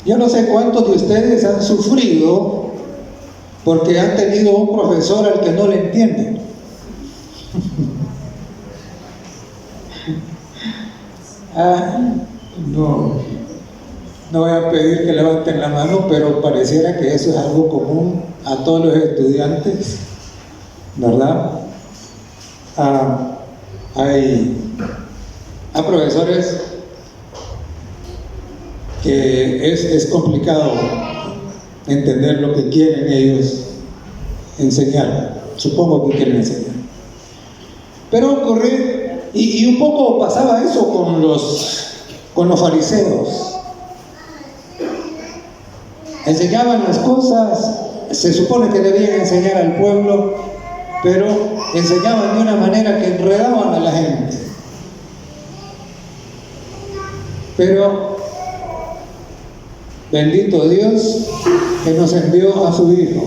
Yo no sé cuántos de ustedes han sufrido porque han tenido un profesor al que no le entienden. No voy a pedir que levanten la mano, pero pareciera que eso es algo común a todos los estudiantes, ¿verdad? Hay profesores que es complicado entender lo que quieren ellos enseñar. Supongo que quieren enseñar. Pero ocurre, y un poco pasaba eso con los fariseos. Enseñaban las cosas, se supone que debían enseñar al pueblo, pero enseñaban de una manera que enredaban a la gente. Pero bendito Dios que nos envió a su Hijo.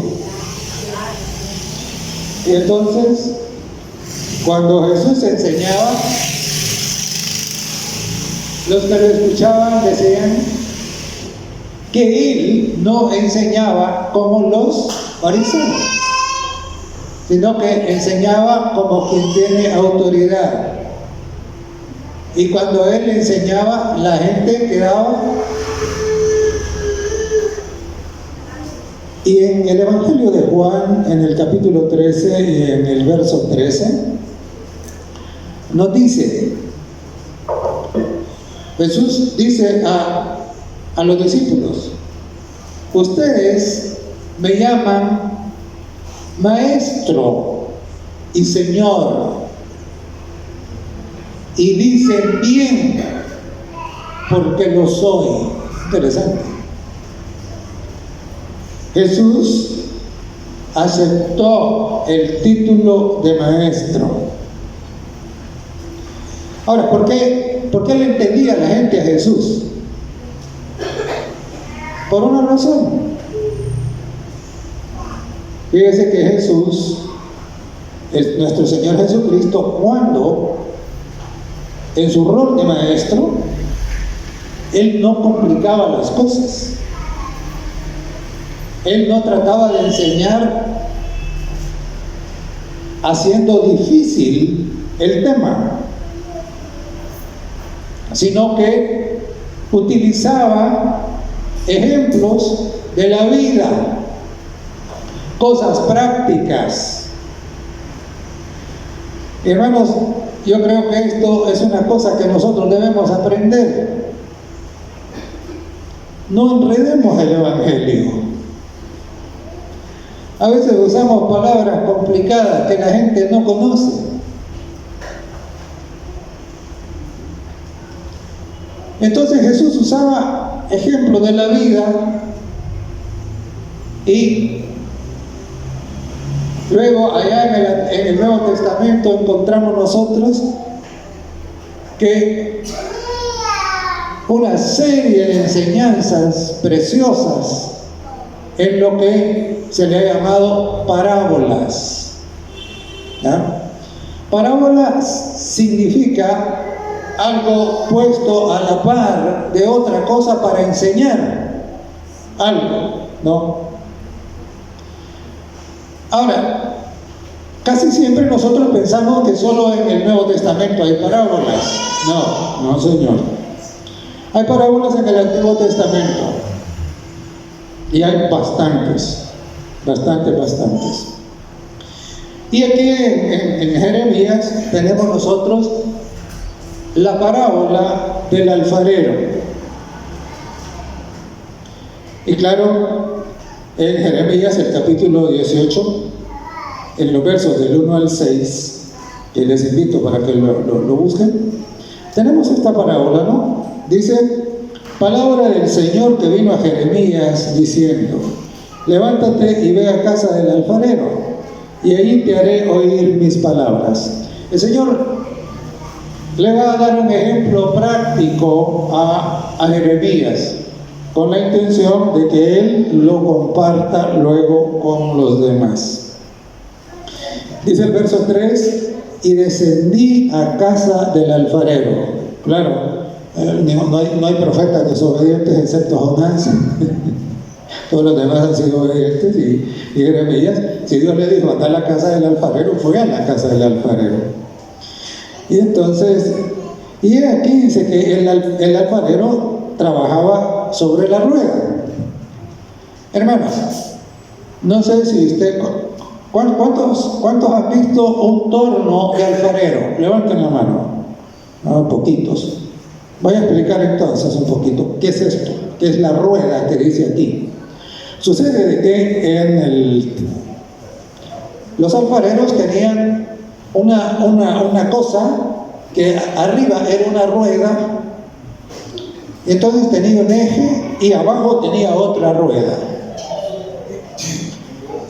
Y entonces, cuando Jesús enseñaba, los que lo escuchaban decían que Él no enseñaba como los fariseos, sino que enseñaba como quien tiene autoridad. Y cuando Él enseñaba, la gente quedaba. Y en el Evangelio de Juan, en el capítulo 13 y en el verso 13, nos dice, Jesús dice a los discípulos: ustedes me llaman Maestro y Señor, y dicen bien, porque lo soy. Interesante. Jesús aceptó el título de maestro. Ahora, ¿por qué le entendía la gente a Jesús? Por una razón. Fíjese que Jesús, nuestro Señor Jesucristo, cuando en su rol de maestro, Él no complicaba las cosas. Él no trataba de enseñar haciendo difícil el tema, sino que utilizaba ejemplos de la vida, cosas prácticas. Hermanos, yo creo que esto es una cosa que nosotros debemos aprender. No enredemos el Evangelio. A veces usamos palabras complicadas que la gente no conoce. Entonces Jesús usaba ejemplos de la vida y luego allá en el Nuevo Testamento encontramos nosotros que una serie de enseñanzas preciosas en lo que se le ha llamado parábolas. ¿Ya? Parábolas significa algo puesto a la par de otra cosa para enseñar algo, ¿no? Ahora, casi siempre nosotros pensamos que solo en el Nuevo Testamento hay parábolas. No, señor. Hay parábolas en el Antiguo Testamento. Y hay bastantes. Y aquí en Jeremías tenemos nosotros la parábola del alfarero. Y claro, en Jeremías, el capítulo 18, en los versos del 1 al 6, que les invito para que lo busquen, tenemos esta parábola, ¿no? Dice: palabra del Señor que vino a Jeremías diciendo: levántate y ve a casa del alfarero, y ahí te haré oír mis palabras. El Señor le va a dar un ejemplo práctico a Jeremías, con la intención de que él lo comparta luego con los demás. Dice el verso 3: y descendí a casa del alfarero. Claro, No hay profetas desobedientes excepto Jonás. Todos los demás han sido obedientes. Y Jeremías, si Dios le dijo anda a la casa del alfarero, fue a la casa del alfarero. Y entonces, y aquí dice que el alfarero trabajaba sobre la rueda. Hermanos, no sé si usted, ¿cuántos han visto un torno de alfarero? Levanten la mano. No, poquitos. Voy a explicar entonces un poquito. ¿Qué es esto? ¿Qué es la rueda que dice aquí? Sucede que los alfareros tenían una cosa que arriba era una rueda, y entonces tenía un eje y abajo tenía otra rueda.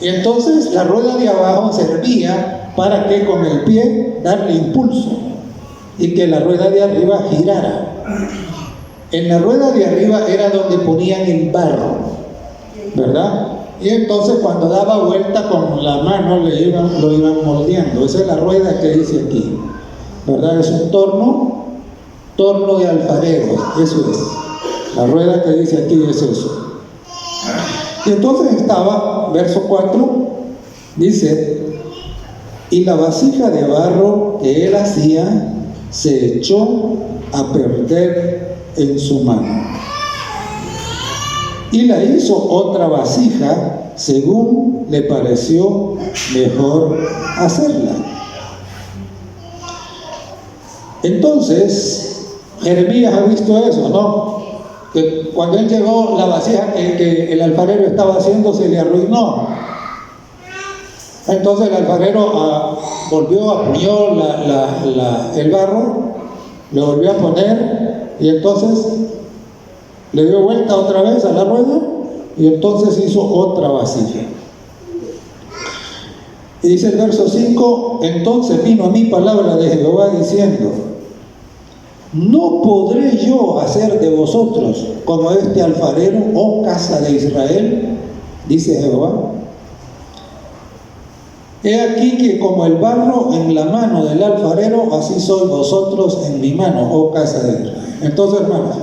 Y entonces la rueda de abajo servía para que con el pie darle impulso y que la rueda de arriba girara. En la rueda de arriba era donde ponían el barro, ¿verdad? Y entonces cuando daba vuelta con la mano lo iban moldeando. Esa es la rueda que dice aquí, ¿verdad? Es un torno de alfarero, eso es. La rueda que dice aquí es eso. Y entonces estaba, verso 4, dice, y la vasija de barro que él hacía se echó a perder en su mano. Y la hizo otra vasija según le pareció mejor hacerla. Entonces, Jeremías ha visto eso, ¿no? Que cuando él llegó, la vasija que el alfarero estaba haciendo se le arruinó. Entonces el alfarero apuñó el barro, lo volvió a poner y entonces le dio vuelta otra vez a la rueda y entonces hizo otra vasija. Y dice el verso 5, entonces vino a mí palabra de Jehová diciendo, ¿no podré yo hacer de vosotros como este alfarero, oh casa de Israel? Dice Jehová. He aquí que como el barro en la mano del alfarero, así sois vosotros en mi mano, oh casa de Israel. Entonces, hermanos,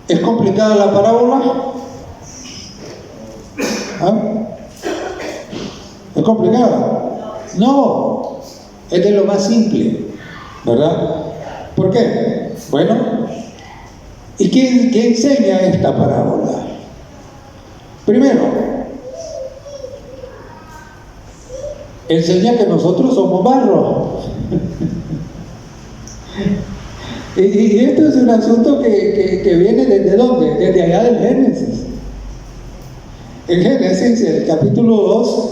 ¿es complicada la parábola? ¿Ah? ¿Es complicada? No, es de lo más simple, ¿verdad? ¿Por qué? Bueno, ¿y qué enseña esta parábola? Primero, enseña que nosotros somos barro. y esto es un asunto que viene ¿desde dónde? Desde allá del Génesis. En Génesis, el capítulo 2,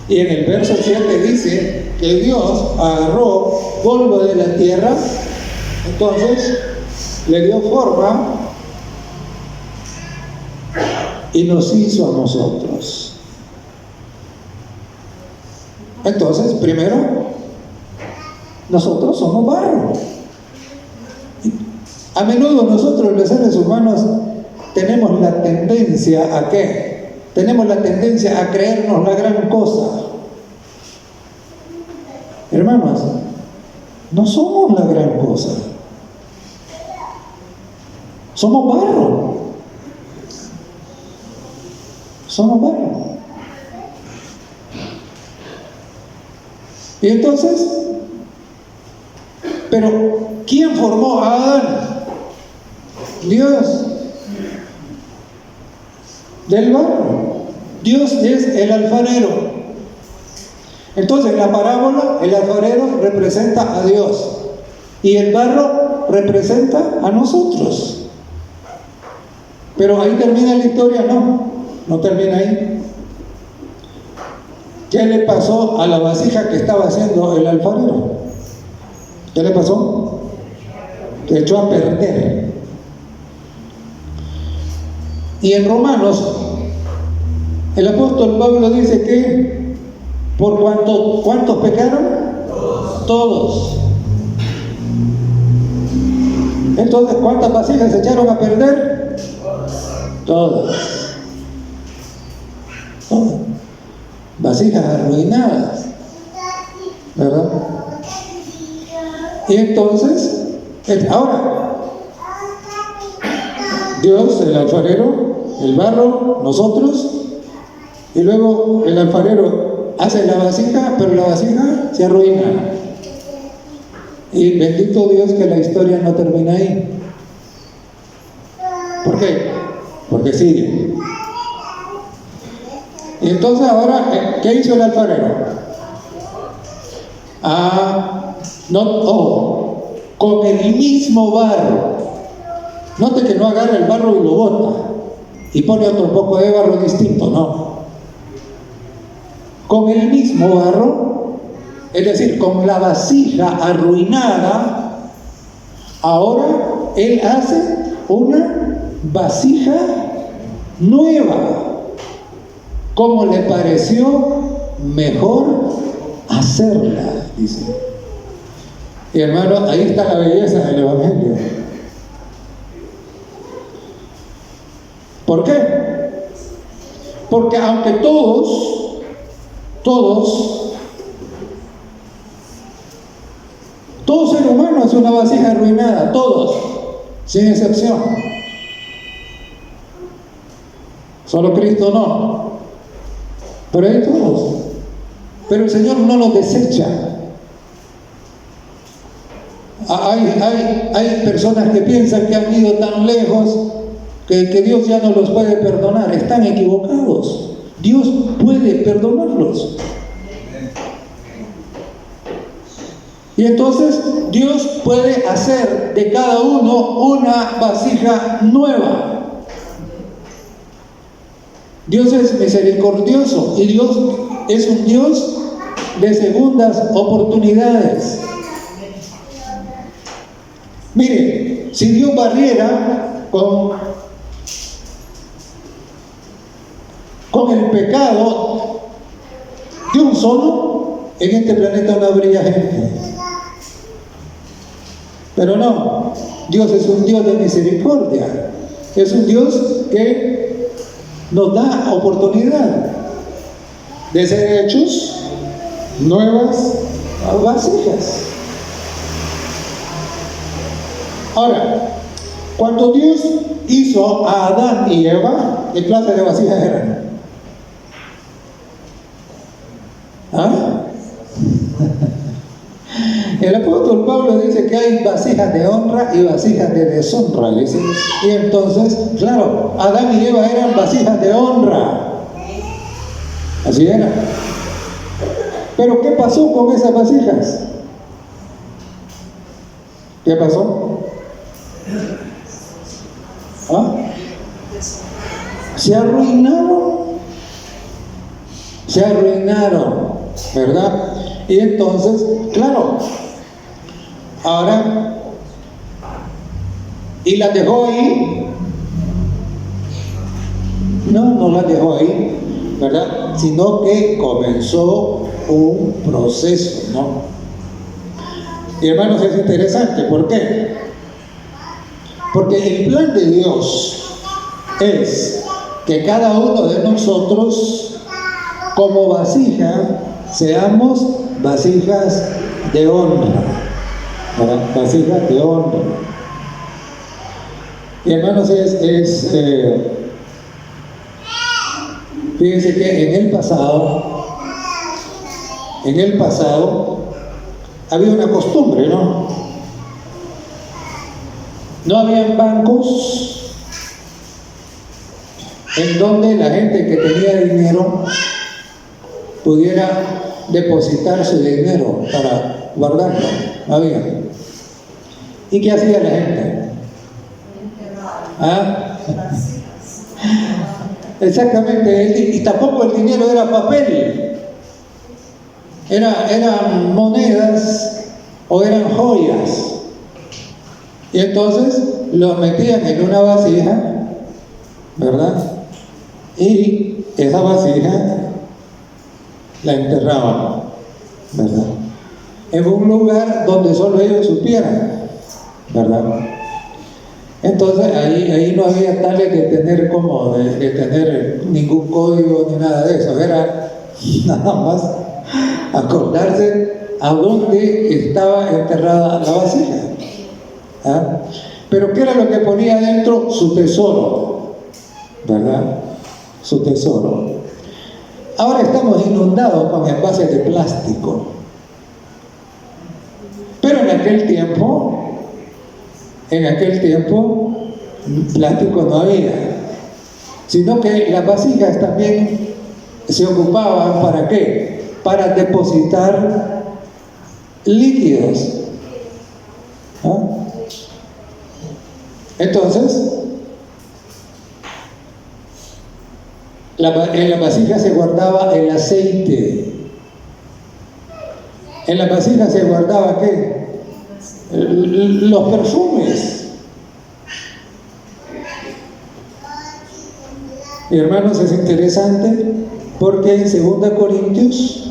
y en el verso 7 dice que Dios agarró polvo de la tierra, entonces le dio forma y nos hizo a nosotros. Entonces, primero, nosotros somos barro. A menudo nosotros los seres humanos tenemos la tendencia ¿a qué? Tenemos la tendencia a creernos la gran cosa. Hermanos, no somos la gran cosa. Somos barro. Somos barro. Y entonces, pero ¿quién formó a Adán? Dios. Del barro. Dios es el alfarero. Entonces, en la parábola, el alfarero representa a Dios y el barro representa a nosotros. Pero ahí termina la historia, no termina ahí. ¿Qué le pasó a la vasija que estaba haciendo el alfarero? ¿Qué le pasó? Se echó a perder. Y en Romanos, el apóstol Pablo dice que por ¿cuántos pecaron? Todos. Entonces, ¿cuántas vasijas se echaron a perder? Todas. Todas. Vasijas arruinadas, ¿verdad? Y entonces, ahora, Dios, el alfarero, el barro, nosotros, y luego el alfarero hace la vasija, pero la vasija se arruina. Y bendito Dios que la historia no termina ahí. ¿Por qué? Porque sigue. Y entonces ahora, ¿qué hizo el alfarero? Con el mismo barro. Note que no agarra el barro y lo bota y pone otro poco de barro distinto, no. Con el mismo barro, es decir, con la vasija arruinada, ahora él hace una vasija nueva. ¿Cómo le pareció mejor hacerla? Dice. Y hermano, ahí está la belleza del Evangelio. ¿Por qué? Porque aunque todos, todo ser humano es una vasija arruinada, todos, sin excepción. Solo Cristo no. Pero hay todos. Pero el Señor no los desecha. Hay personas que piensan que han ido tan lejos que Dios ya no los puede perdonar. Están equivocados. Dios puede perdonarlos. Y entonces Dios puede hacer de cada uno una vasija nueva. Dios es misericordioso y Dios es un Dios de segundas oportunidades. Mire, si Dios barriera con el pecado de un solo, en este planeta no habría gente. Pero no, Dios es un Dios de misericordia, es un Dios que nos da oportunidad de ser hechos nuevas vasijas. Ahora, cuando Dios hizo a Adán y Eva, ¿qué clase de vasijas eran? El apóstol Pablo dice que hay vasijas de honra y vasijas de deshonra, ¿dice? Y entonces, claro, Adán y Eva eran vasijas de honra. Así era. Pero ¿qué pasó con esas vasijas? ¿Qué pasó? Se arruinaron, ¿verdad? Y entonces, claro, ahora, ¿y las dejó ahí? No las dejó ahí, ¿verdad? Sino que comenzó un proceso, ¿no? Y hermanos, es interesante, ¿por qué? Porque el plan de Dios es que cada uno de nosotros, como vasija, seamos vasijas de honra, ¿verdad? Vasijas de honra. Y hermanos, fíjense que en el pasado había una costumbre, ¿no? No habían bancos en donde la gente que tenía dinero pudiera depositar su dinero para guardarlo. No había. ¿Y qué hacía la gente? Exactamente, y tampoco el dinero era papel, eran monedas o eran joyas. Y entonces los metían en una vasija, ¿verdad? Y esa vasija la enterraban, ¿verdad? En un lugar donde solo ellos supieran, ¿verdad? Entonces ahí no había tales de tener de tener ningún código ni nada de eso. Era nada más acordarse a dónde estaba enterrada la vasija. Pero ¿qué era lo que ponía adentro? Su tesoro, ¿verdad? Su tesoro. Ahora estamos inundados con envases de plástico. Pero en aquel tiempo, plástico no había, sino que las vasijas también se ocupaban ¿para qué? Para depositar líquidos. ¿Ah? Entonces, en la vasija se guardaba el aceite. En la vasija se guardaba ¿qué? Los perfumes. Y hermanos, es interesante porque en 2 Corintios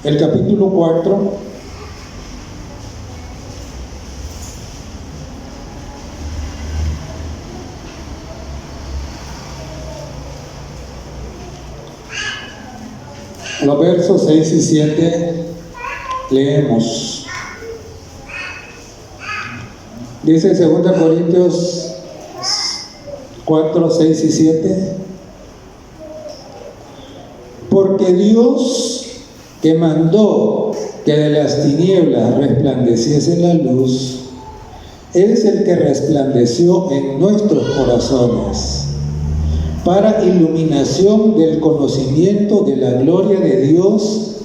el capítulo 4, los versos 6 y 7 leemos. Dice 2 Corintios 4, 6 y 7: porque Dios, que mandó que de las tinieblas resplandeciese la luz, es el que resplandeció en nuestros corazones para iluminación del conocimiento de la gloria de Dios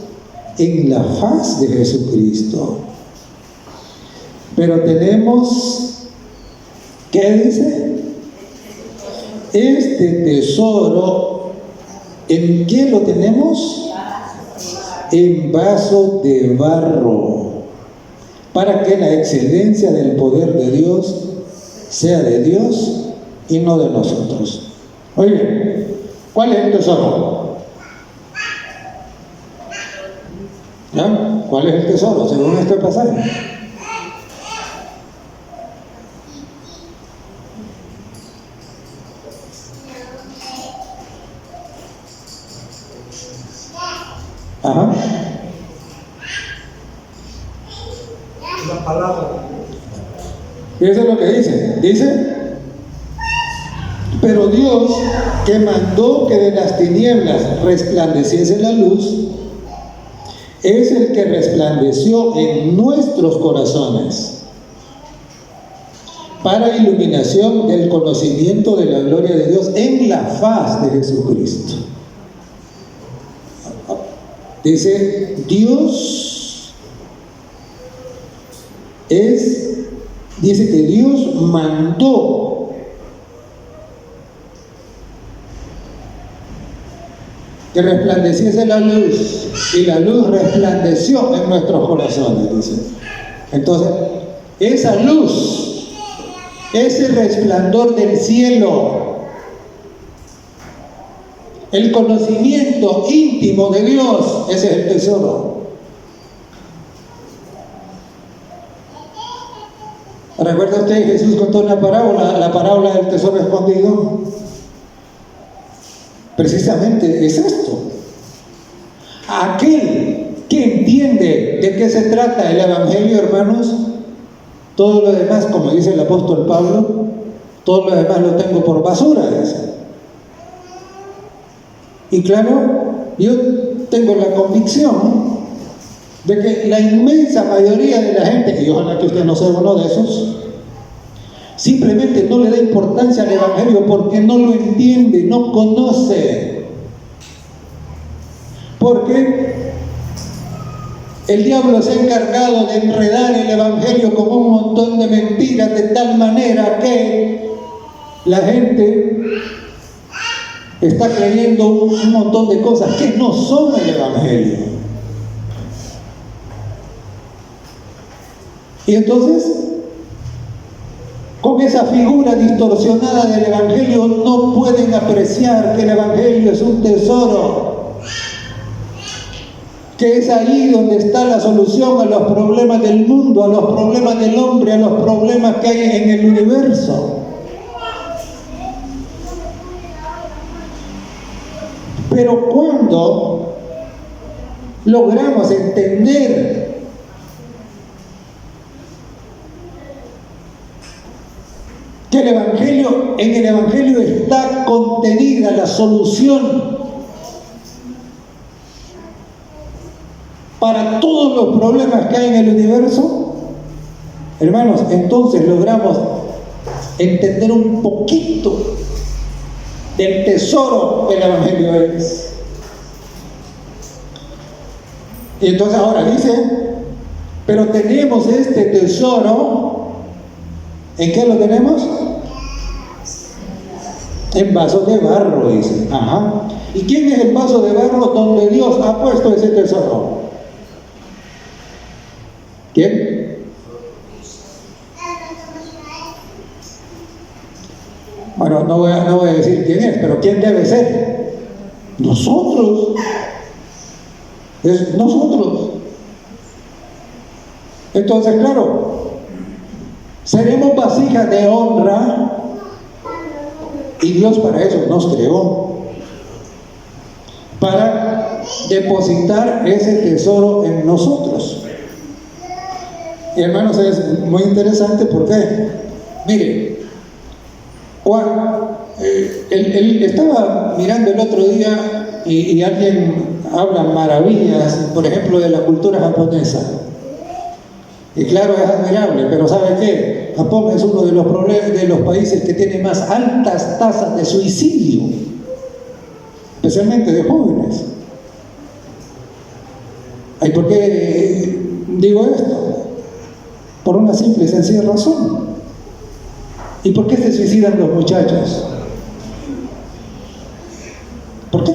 en la faz de Jesucristo. Pero tenemos, ¿qué dice? Este tesoro, ¿en qué lo tenemos? En vaso de barro, para que la excelencia del poder de Dios sea de Dios y no de nosotros. Oye, ¿cuál es el tesoro? ¿Ya? ¿Cuál es el tesoro según este pasaje? Ajá. La palabra. Y eso es lo que dice. Dice: pero Dios, que mandó que de las tinieblas resplandeciese la luz, es el que resplandeció en nuestros corazones para iluminación del conocimiento de la gloria de Dios en la faz de Jesucristo. Dice, dice que Dios mandó que resplandeciese la luz, y la luz resplandeció en nuestros corazones, dice. Entonces, esa luz, ese resplandor del cielo, el conocimiento íntimo de Dios, ese es el tesoro. ¿Recuerda usted? Jesús contó una parábola, la parábola del tesoro escondido. Precisamente es esto. Aquel que entiende de qué se trata el Evangelio, hermanos, todo lo demás, como dice el apóstol Pablo, todo lo demás lo tengo por basura, dice. Y claro, yo tengo la convicción de que la inmensa mayoría de la gente, y ojalá que usted no sea uno de esos, simplemente no le da importancia al Evangelio porque no lo entiende, no conoce. Porque el diablo se ha encargado de enredar el Evangelio con un montón de mentiras, de tal manera que la gente está creyendo un montón de cosas que no son el Evangelio. Y entonces, con esa figura distorsionada del Evangelio, no pueden apreciar que el Evangelio es un tesoro, que es ahí donde está la solución a los problemas del mundo, a los problemas del hombre, a los problemas que hay en el universo. Pero cuando logramos entender que en el Evangelio está contenida la solución para todos los problemas que hay en el universo, hermanos, entonces logramos entender un poquito del tesoro que el Evangelio es. Y entonces ahora dice, pero tenemos este tesoro, ¿en qué lo tenemos? En vasos de barro, dice. Ajá. ¿Y quién es el vaso de barro donde Dios ha puesto ese tesoro? ¿Quién? Bueno, no voy a decir quién es, pero ¿quién debe ser? Nosotros. Es nosotros. Entonces, claro, seremos vasijas de honra y Dios para eso nos creó, para depositar ese tesoro en nosotros. Y hermanos, es muy interesante porque, mire, Juan, él estaba mirando el otro día y alguien habla maravillas, por ejemplo, de la cultura japonesa. Y claro, es admirable, pero ¿sabe qué? Japón es uno de los países que tiene más altas tasas de suicidio, especialmente de jóvenes. ¿Y por qué digo esto? Por una simple y sencilla razón. ¿Y por qué se suicidan los muchachos? ¿Por qué?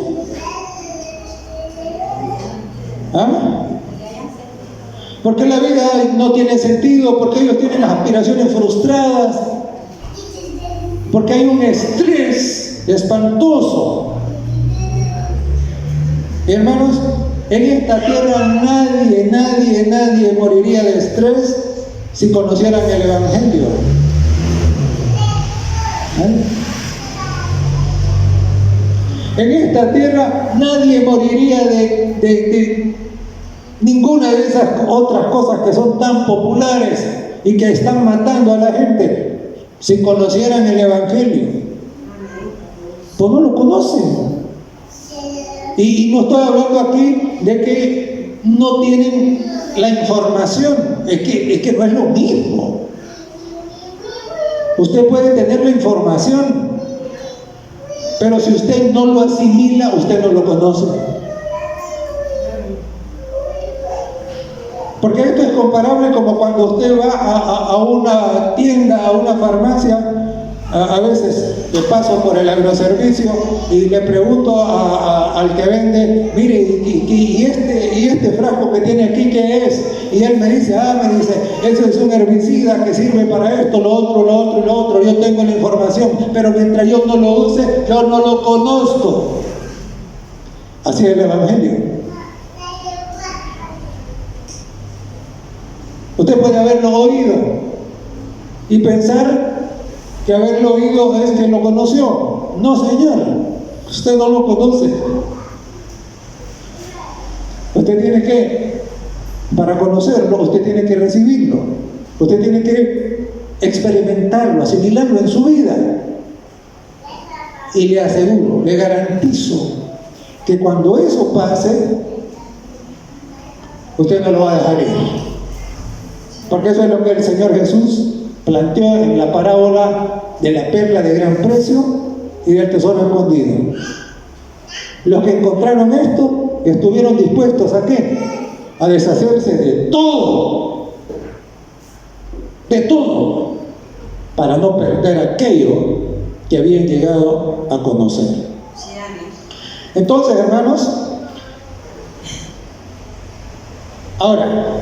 ¿Ah? Porque la vida no tiene sentido, porque ellos tienen las aspiraciones frustradas, porque hay un estrés espantoso. Y hermanos, en esta tierra nadie moriría de estrés si conocieran el Evangelio. En esta tierra nadie moriría de ninguna de esas otras cosas que son tan populares y que están matando a la gente si conocieran el Evangelio. Pues no lo conocen. Y no estoy hablando aquí de que no tienen la información, es que no es lo mismo. Usted puede tener la información, pero si usted no lo asimila, usted no lo conoce. Porque esto es comparable como cuando usted va a una tienda, a una farmacia. A veces le paso por el agroservicio y le pregunto al que vende, mire, ¿y este frasco que tiene aquí qué es? Y él me dice, eso es un herbicida que sirve para esto, lo otro. Yo tengo la información, pero mientras yo no lo use, yo no lo conozco. Así es el Evangelio. Usted puede haberlo oído y pensar que haberlo oído es que lo conoció. No, señor, usted no lo conoce. Usted tiene que, para conocerlo, usted tiene que recibirlo. Usted tiene que experimentarlo, asimilarlo en su vida. Y le aseguro, le garantizo que cuando eso pase, usted no lo va a dejar ir. Porque eso es lo que el Señor Jesús planteó en la parábola de la perla de gran precio y del tesoro escondido. Los que encontraron esto estuvieron dispuestos ¿a qué? A deshacerse de todo, para no perder aquello que habían llegado a conocer. Entonces, hermanos, ahora,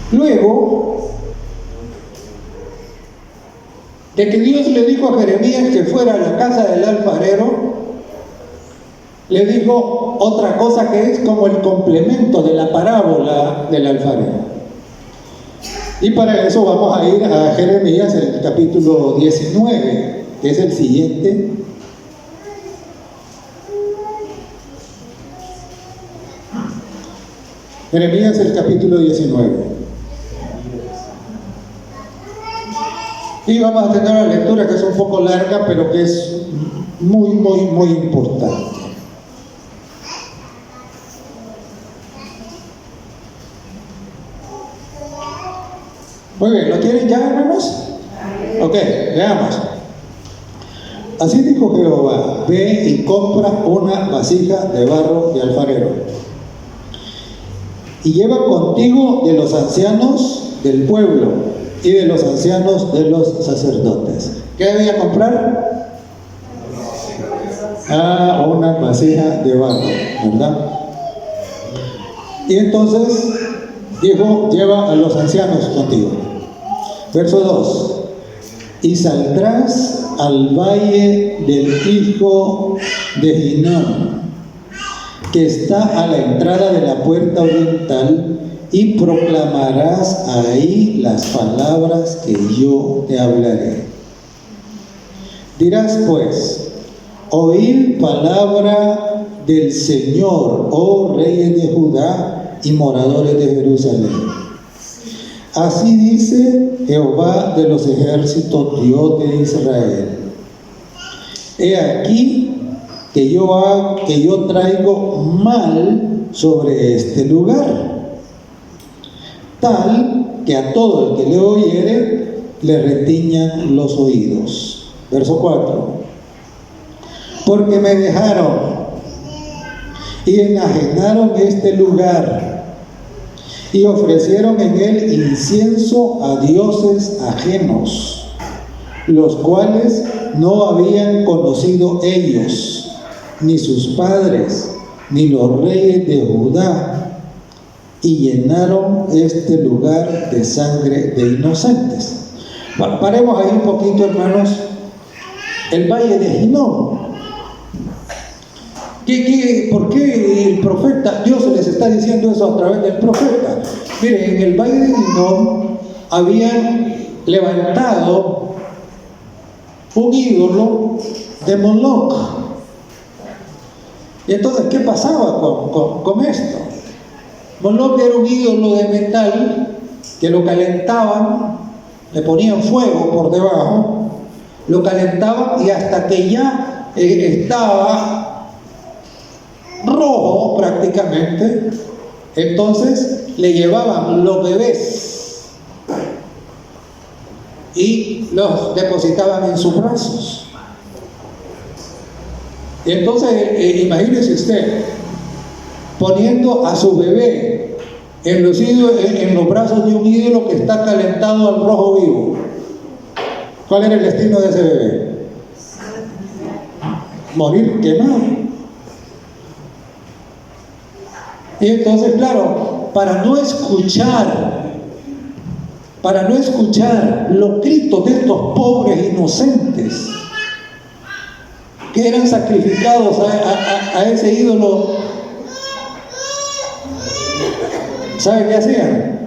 luego de que Dios le dijo a Jeremías que fuera a la casa del alfarero, le dijo otra cosa que es como el complemento de la parábola del alfarero. Y para eso vamos a ir a Jeremías, el capítulo 19, que es el siguiente. Jeremías el capítulo 19. Y vamos a tener una lectura que es un poco larga, pero que es muy importante. Muy bien, ¿lo tienen ya, hermanos? Ok, veamos. Así dijo Jehová: ve y compra una vasija de barro de alfarero, y lleva contigo de los ancianos del pueblo y de los ancianos de los sacerdotes. ¿Qué debía comprar? Una vasija de barro, ¿verdad? Y entonces dijo: lleva a los ancianos contigo. Verso 2: y saldrás al valle del hijo de Hinnom, que está a la entrada de la puerta oriental, y proclamarás ahí las palabras que yo te hablaré. Dirás pues: oíd palabra del Señor, oh reyes de Judá y moradores de Jerusalén. Así dice Jehová de los ejércitos, Dios de Israel: he aquí que yo traigo mal sobre este lugar, tal que a todo el que le oyere le retiñan los oídos. Verso 4: porque me dejaron y enajenaron este lugar, y ofrecieron en él incienso a dioses ajenos, los cuales no habían conocido ellos, ni sus padres, ni los reyes de Judá, y llenaron este lugar de sangre de inocentes. Paremos ahí un poquito, hermanos. El valle de Hinnom. ¿Por qué el profeta, Dios les está diciendo eso a través del profeta? Miren, en el valle de Hinnom habían levantado un ídolo de Moloch. Y entonces, ¿qué pasaba con esto? Moloch era un ídolo de metal que lo calentaban, le ponían fuego por debajo, lo calentaban, y hasta que ya estaba rojo prácticamente, entonces le llevaban los bebés y los depositaban en sus brazos. Y entonces imagínese usted poniendo a su bebé en los brazos de un ídolo que está calentado al rojo vivo. ¿Cuál era el destino de ese bebé? Morir quemado. Y entonces, claro, para no escuchar los gritos de estos pobres inocentes que eran sacrificados a ese ídolo, ¿sabe qué hacían?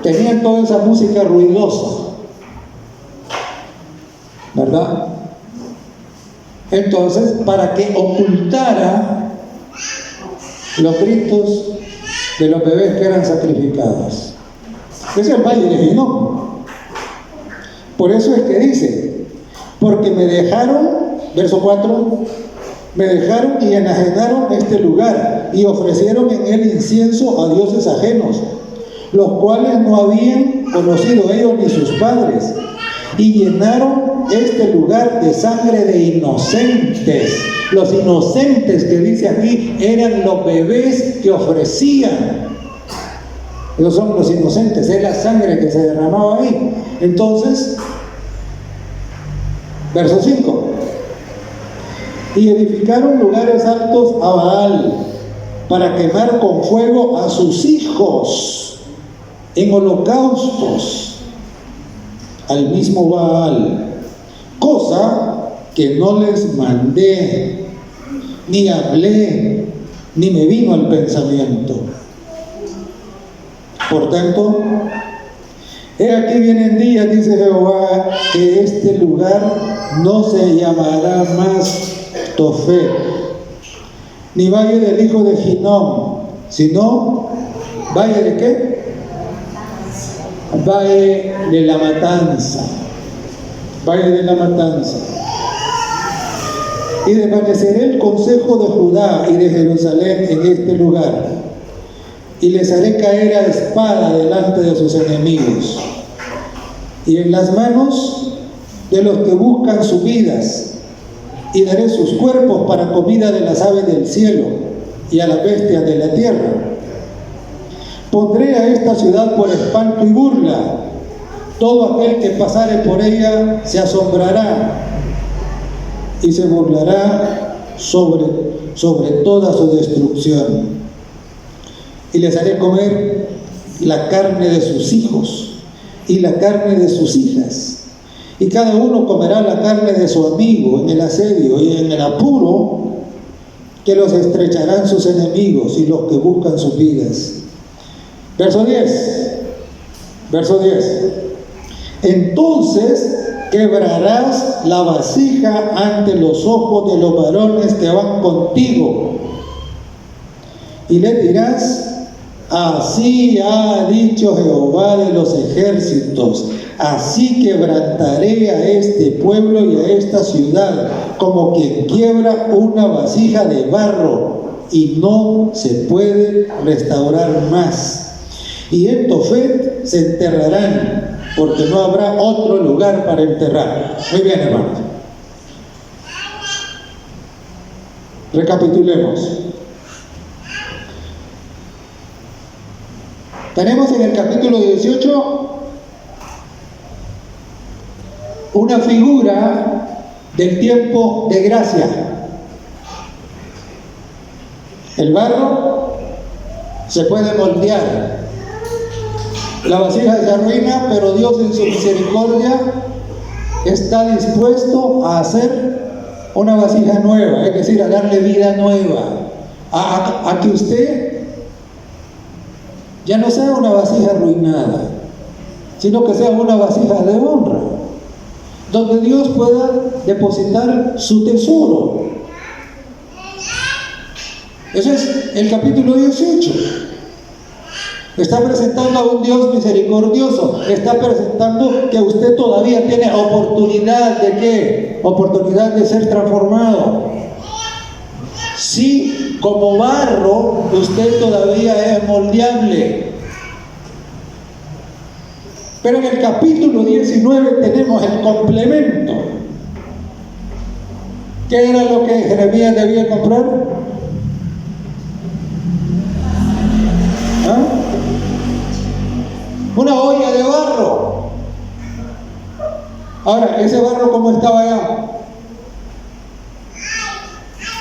Tenían toda esa música ruidosa, ¿verdad? Entonces, para que ocultara los gritos de los bebés que eran sacrificados. Ese es el valle de Hinnom. Por eso es que dice: porque me dejaron, verso 4, me dejaron y enajenaron este lugar, y ofrecieron en él incienso a dioses ajenos, los cuales no habían conocido ellos ni sus padres, y llenaron este lugar de sangre de inocentes. Los inocentes que dice aquí eran los bebés que ofrecían. Esos son los inocentes, es la sangre que se derramaba ahí. Entonces, verso 5: y edificaron lugares altos a Baal, para quemar con fuego a sus hijos en holocaustos al mismo Baal, cosa que no les mandé, ni hablé, ni me vino al pensamiento. Por tanto, he aquí vienen días, dice Jehová, que este lugar no se llamará más Tofet, ni valle del hijo de Hinnom, sino ¿Valle de qué? Valle de la Matanza. Valle de la Matanza. Y desvaneceré el consejo de Judá y de Jerusalén en este lugar, y les haré caer a espada delante de sus enemigos, y en las manos de los que buscan sus vidas, y daré sus cuerpos para comida de las aves del cielo y a las bestias de la tierra. Pondré a esta ciudad por espanto y burla. Todo aquel que pasare por ella se asombrará y se burlará sobre toda su destrucción. Y les haré comer la carne de sus hijos y la carne de sus hijas, y cada uno comerá la carne de su amigo en el asedio y en el apuro, que los estrecharán sus enemigos y los que buscan sus vidas. Verso 10. Verso 10. Entonces quebrarás la vasija ante los ojos de los varones que van contigo, y les dirás: así ha dicho Jehová de los ejércitos, así quebrantaré a este pueblo y a esta ciudad, como quien quiebra una vasija de barro, y no se puede restaurar más. Y en Tofet se enterrarán, porque no habrá otro lugar para enterrar. Muy bien, hermanos. Recapitulemos. Tenemos en el capítulo 18 una figura del tiempo de gracia. El barro se puede moldear, la vasija se arruina, pero Dios en su misericordia está dispuesto a hacer una vasija nueva, es decir, a darle vida nueva, a que usted ya no sea una vasija arruinada, sino que sea una vasija de honra, donde Dios pueda depositar su tesoro. Ese es el capítulo 18. Está presentando a un Dios misericordioso. Está presentando que usted todavía tiene oportunidad de ¿qué? Oportunidad de ser transformado. Sí, como barro, usted todavía es moldeable. Pero en el capítulo 19 tenemos el complemento. ¿Qué era lo que Jeremías debía comprar? ¿Ah? Una olla de barro. Ahora, ¿ese barro cómo estaba allá?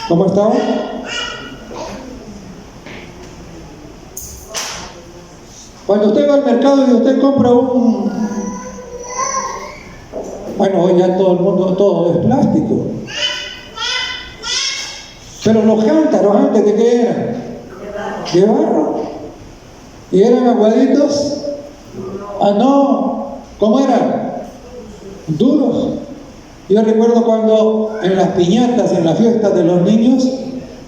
¿Cómo estaba? Cuando usted va al mercado y usted compra bueno, hoy ya todo el mundo, todo es plástico. Pero los cántaros antes, ¿de qué eran? De barro. ¿Y eran aguaditos? Ah, no. ¿Cómo eran? Duros. Yo recuerdo cuando en las piñatas, en las fiestas de los niños,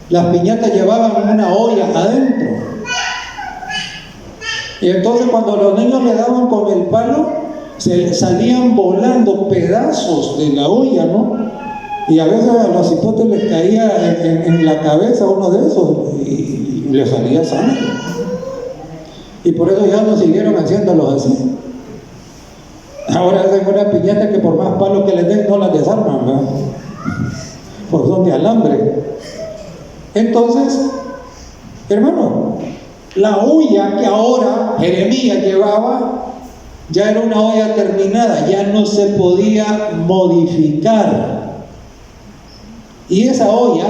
las piñatas llevaban una olla adentro. Y entonces cuando los niños le daban con el palo, se salían volando pedazos de la olla, ¿no? Y a veces a los hipotes les caía en la cabeza uno de esos y les salía sangre. Y por eso ya no siguieron haciéndolos así. Ahora hacen una piñata que por más palos que les den no las desarman, ¿verdad? Porque son de alambre. Entonces, hermano, la olla que ahora Jeremías llevaba ya era una olla terminada, ya no se podía modificar. Y esa olla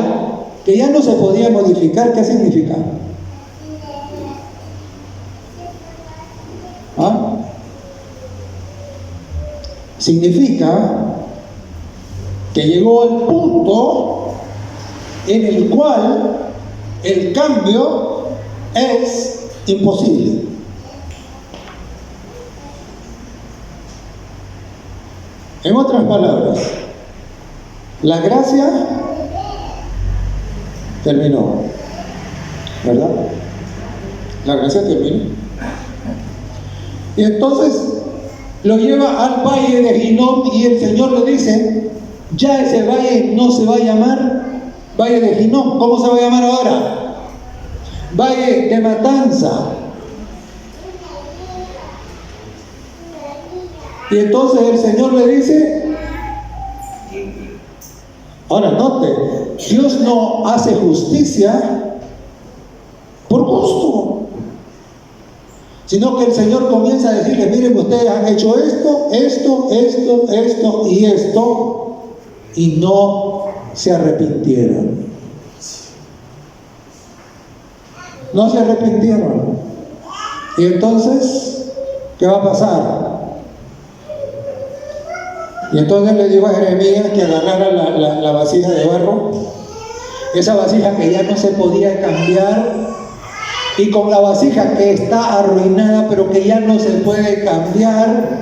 que ya no se podía modificar, ¿qué significa? ¿Ah? Significa que llegó al punto en el cual el cambio es imposible. En otras palabras, la gracia terminó, ¿verdad? La gracia termina. Y entonces lo lleva al valle de Hinnom y el Señor le dice, ya ese valle no se va a llamar Valle de Hinnom. ¿Cómo se va a llamar ahora? Valle de Matanza. Y entonces el Señor le dice, ahora note, Dios no hace justicia por gusto, sino que el Señor comienza a decirle, miren, ustedes han hecho esto, y esto, y no se arrepintieron. No se arrepintieron. Y entonces, ¿qué va a pasar? Y entonces le dijo a Jeremías que agarrara la vasija de barro, esa vasija que ya no se podía cambiar, y con la vasija que está arruinada pero que ya no se puede cambiar,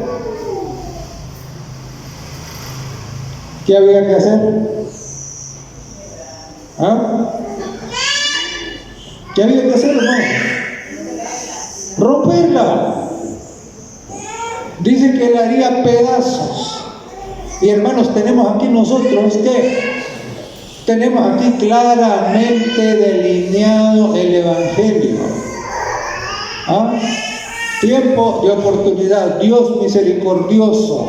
¿qué había que hacer? ¿Ah? ¿Qué había que hacer, hermano? Romperla. Dice que la haría pedazos. Y hermanos, tenemos aquí nosotros que tenemos aquí claramente delineado el Evangelio. ¿Ah? Tiempo de oportunidad, Dios misericordioso.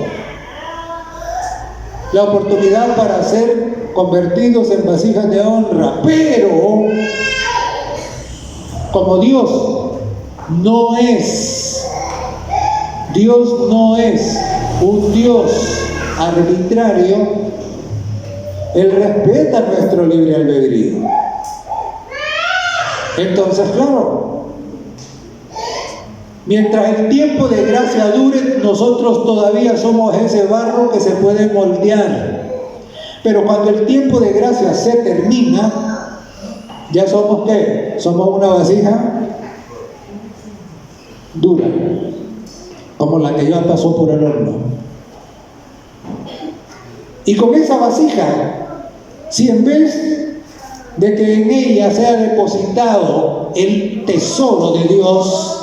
La oportunidad para ser convertidos en vasijas de honra. Pero, como Dios no es un Dios arbitrario, Él respeta nuestro libre albedrío. Entonces, claro, mientras el tiempo de gracia dure, nosotros todavía somos ese barro que se puede moldear. Pero cuando el tiempo de gracia se termina, ya somos ¿qué? Somos una vasija dura, como la que ya pasó por el horno. Y con esa vasija, si en vez de que en ella sea depositado el tesoro de Dios,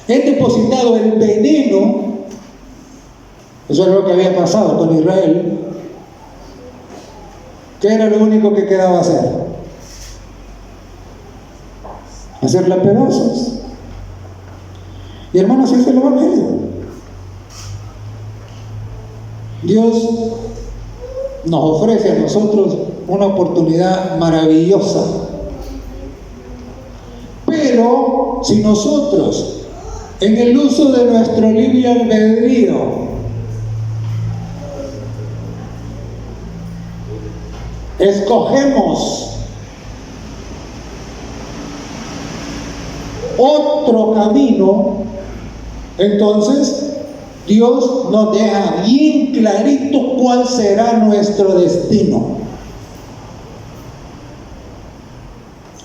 es depositado el veneno, eso es lo que había pasado con Israel, ¿qué era lo único que quedaba hacer? Hacerla pedazos. Y hermanos, ese es el Evangelio. Dios nos ofrece a nosotros una oportunidad maravillosa. Pero si nosotros, en el uso de nuestro libre albedrío, escogemos otro camino, entonces Dios nos deja bien clarito cuál será nuestro destino.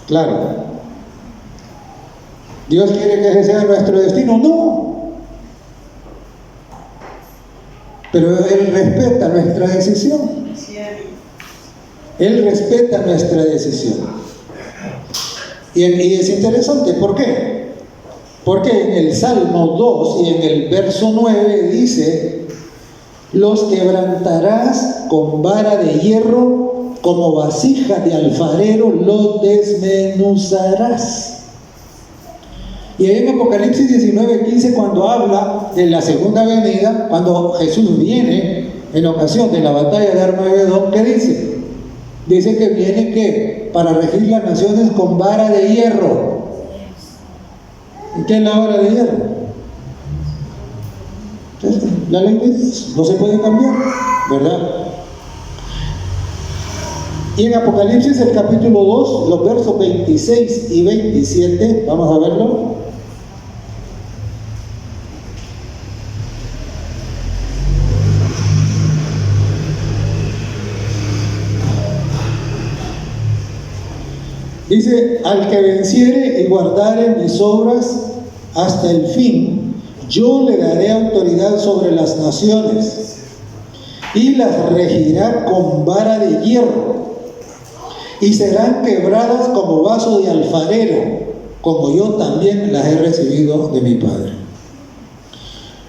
Claro, ¿Dios quiere que ese sea nuestro destino? No. Pero Él respeta nuestra decisión. Él respeta nuestra decisión. Y es interesante, ¿por qué? Porque en el Salmo 2 y en el verso 9 dice, los quebrantarás con vara de hierro, como vasija de alfarero los desmenuzarás. Y ahí en Apocalipsis 19:15, cuando habla de la segunda venida, cuando Jesús viene en ocasión de la batalla de Armagedón, ¿qué dice? Dice que viene ¿qué? Para regir las naciones con vara de hierro. ¿Y qué es la vara de hierro? La ley de Dios no se puede cambiar, ¿verdad? Y en Apocalipsis el capítulo 2, los versos 26 y 27, vamos a verlo. Dice, al que venciere y guardare mis obras hasta el fin, yo le daré autoridad sobre las naciones y las regirá con vara de hierro y serán quebradas como vaso de alfarero como yo también las he recibido de mi Padre.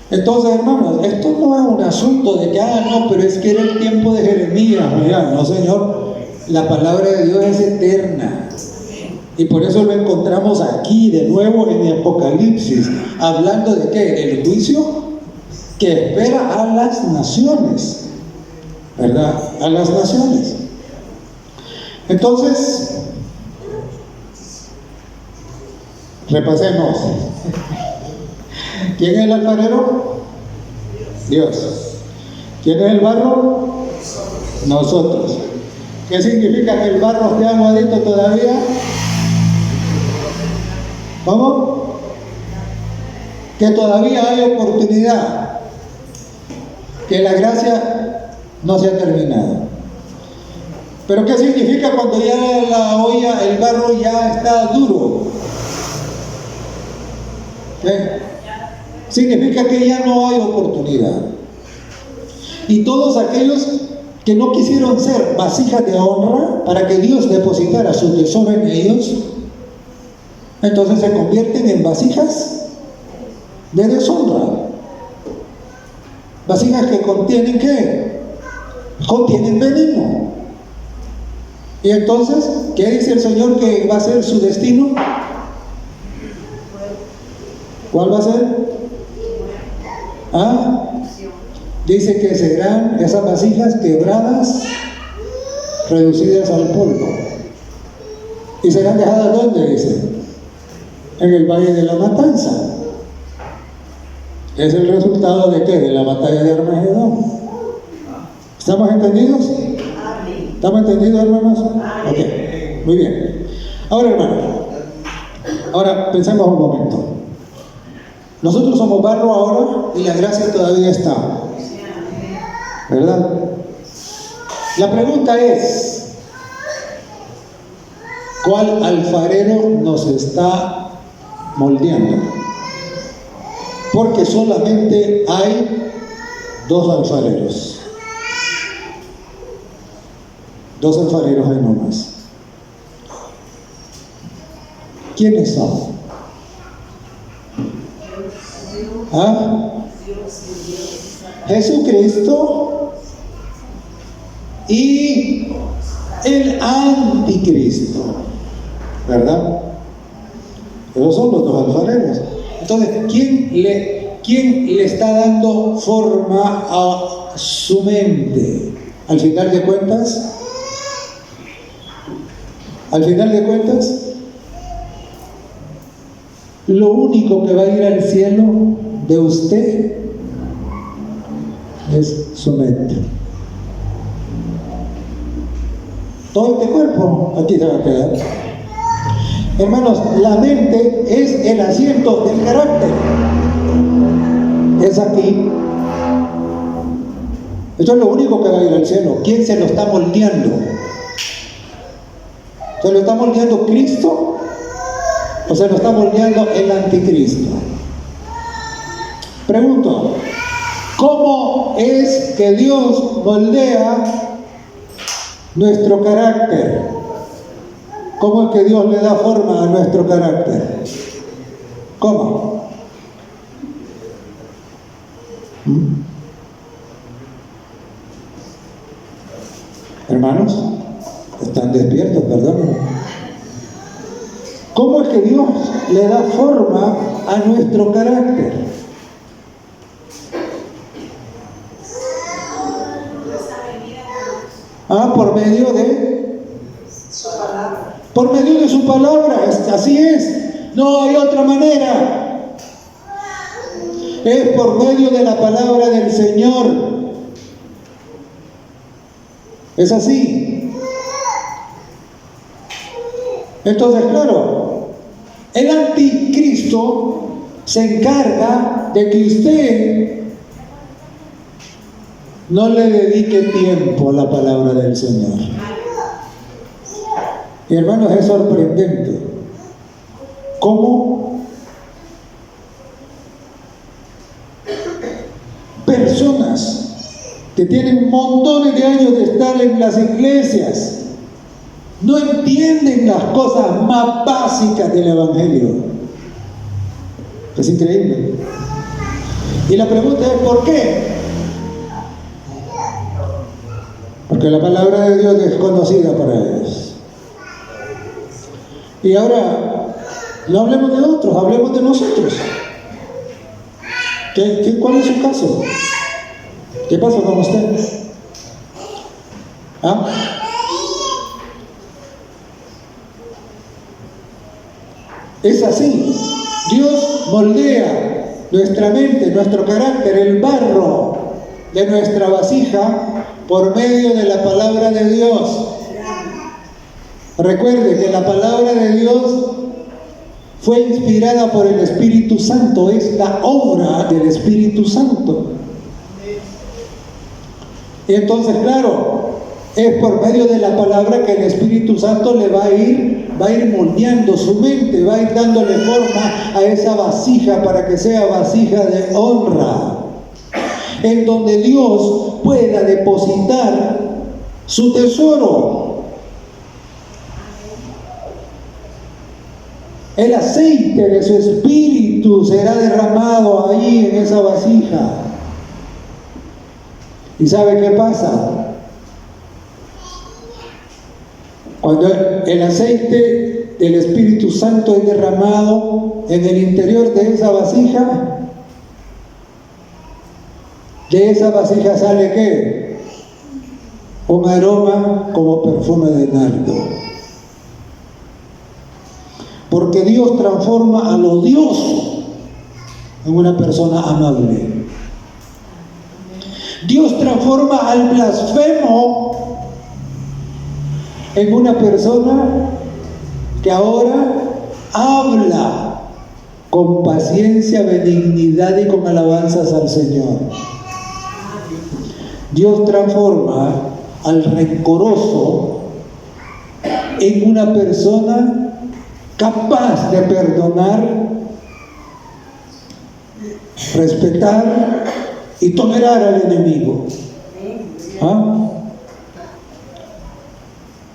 Entonces, hermanos, esto no es un asunto de que, no, pero es que era el tiempo de Jeremías. Mira, no, Señor, la palabra de Dios es eterna. Y por eso lo encontramos aquí de nuevo en el Apocalipsis, hablando de qué, del juicio que espera a las naciones, ¿verdad? A las naciones. Entonces, repasemos. ¿Quién es el alfarero? Dios. ¿Quién es el barro? Nosotros. ¿Qué significa que el barro esté aguadito todavía? ¿Cómo? Que todavía hay oportunidad, que la gracia no se ha terminado. ¿Pero qué significa cuando ya la olla, el barro ya está duro? ¿Qué? Significa que ya no hay oportunidad. Y todos aquellos que no quisieron ser vasijas de honra para que Dios depositara su tesoro en ellos, entonces se convierten en vasijas de deshonra. Vasijas que contienen ¿qué? Contienen veneno. Y entonces, ¿qué dice el Señor que va a ser su destino? ¿Cuál va a ser? Dice que serán esas vasijas quebradas, reducidas al polvo. ¿Y serán dejadas dónde? Dice, en el valle de la matanza. Es el resultado de ¿qué? De la batalla de Armagedón. ¿Estamos entendidos? ¿Estamos entendidos, hermanos? Ok, muy bien. Ahora pensemos un momento. Nosotros somos barro ahora y la gracia todavía está, ¿verdad? La pregunta es, ¿cuál alfarero nos está moldeando? Porque solamente hay dos alfareros. Dos alfareros hay nomás. ¿Quiénes son? Jesucristo y el anticristo, ¿verdad? Esos son los dos alfareros. Entonces, ¿quién le está dando forma a su mente? Al final de cuentas, lo único que va a ir al cielo de usted es su mente. Todo este cuerpo aquí se va a quedar. Hermanos, la mente es el asiento del carácter. Es aquí. Eso es lo único que va a ir al cielo. ¿Quién se lo está moldeando? ¿Se lo está moldeando Cristo o se lo está moldeando el anticristo? Pregunto, ¿cómo es que Dios moldea nuestro carácter? ¿Cómo es que Dios le da forma a nuestro carácter? ¿Cómo? Hermanos, están despiertos, perdón. ¿Cómo es que Dios le da forma a nuestro carácter? Por medio de su palabra. Por medio de su palabra, así es. No hay otra manera. Es por medio de la palabra del Señor. Es así. Entonces, claro, el anticristo se encarga de que usted no le dedique tiempo a la palabra del Señor. Y hermanos, es sorprendente cómo personas que tienen montones de años de estar en las iglesias, no entienden las cosas más básicas del Evangelio. Es increíble. Y la pregunta es, ¿por qué? Porque la palabra de Dios es conocida para ellos. Y ahora, no hablemos de otros, hablemos de nosotros. ¿Cuál es su caso? ¿Qué pasa con usted? ¿Ah? Es así. Dios moldea nuestra mente, nuestro carácter, el barro de nuestra vasija por medio de la palabra de Dios. Recuerde que la palabra de Dios fue inspirada por el Espíritu Santo, es la obra del Espíritu Santo. Y entonces, claro, es por medio de la palabra que el Espíritu Santo le va a ir moldeando su mente, va a ir dándole forma a esa vasija para que sea vasija de honra, en donde Dios pueda depositar su tesoro. El aceite de su Espíritu será derramado ahí en esa vasija. ¿Y sabe qué pasa? Cuando el aceite del Espíritu Santo es derramado en el interior de esa vasija, de esa vasija sale ¿qué? Un aroma como perfume de nardo. Porque Dios transforma a lo odioso en una persona amable. Dios transforma al blasfemo en una persona que ahora habla con paciencia, benignidad y con alabanzas al Señor. Dios transforma al rencoroso en una persona capaz de perdonar, respetar y tolerar al enemigo. ¿Ah?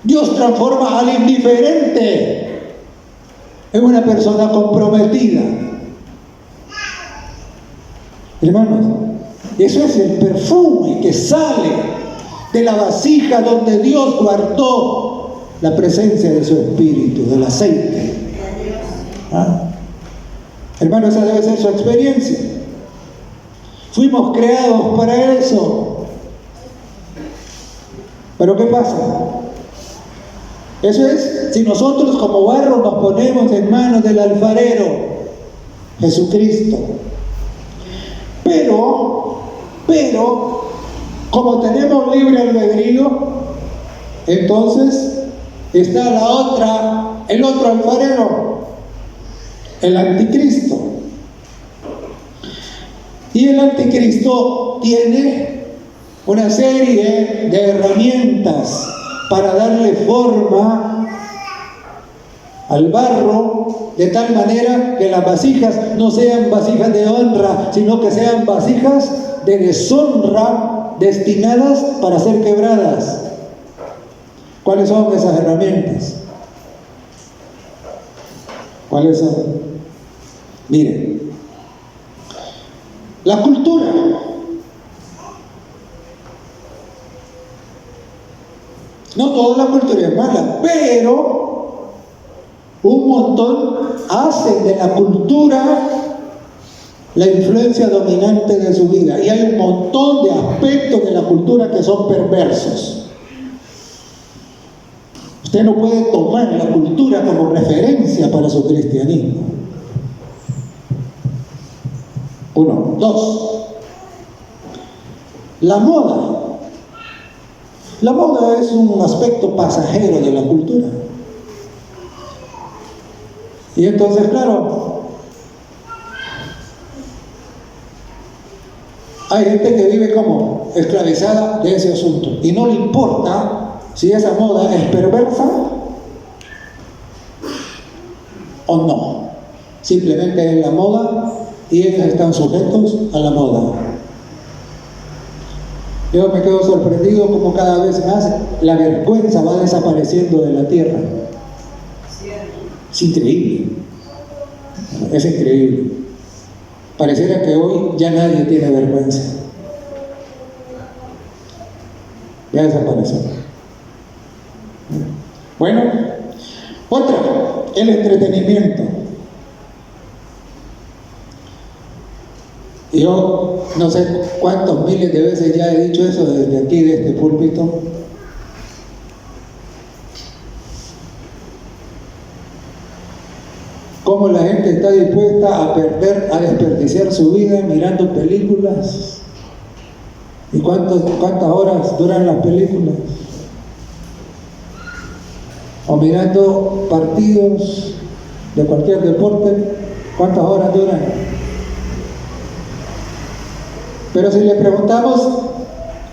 Dios transforma al indiferente en una persona comprometida. Hermanos, eso es el perfume que sale de la vasija donde Dios guardó la presencia de su Espíritu, del aceite. ¿Ah? Hermano, esa debe ser su experiencia. Fuimos creados para eso. Pero ¿qué pasa? Eso es si nosotros como barro nos ponemos en manos del alfarero, Jesucristo. Pero, como tenemos libre albedrío, entonces está el otro alfarero, el anticristo. Y el anticristo tiene una serie de herramientas para darle forma al barro, de tal manera que las vasijas no sean vasijas de honra, sino que sean vasijas de deshonra, destinadas para ser quebradas. ¿Cuáles son esas herramientas? ¿Cuáles son? Miren, la cultura. No toda la cultura es mala, pero un montón hacen de la cultura la influencia dominante de su vida. Y hay un montón de aspectos de la cultura que son perversos. Usted no puede tomar la cultura como referencia para su cristianismo. 1. 2. La moda. La moda es un aspecto pasajero de la cultura. Y entonces, claro, hay gente que vive como esclavizada de ese asunto y no le importa si esa moda es perversa o no. Simplemente es la moda y ellos están sujetos a la moda. Yo me quedo sorprendido como cada vez más la vergüenza va desapareciendo de la tierra. Es increíble. Es increíble. Pareciera que hoy ya nadie tiene vergüenza. Ya desapareció. Bueno, otra, el entretenimiento. Yo no sé cuántos miles de veces ya he dicho eso desde aquí, de este púlpito. Cómo la gente está dispuesta a desperdiciar su vida mirando películas. ¿Y cuántas horas duran las películas? O mirando partidos de cualquier deporte, ¿cuántas horas duran? Pero si le preguntamos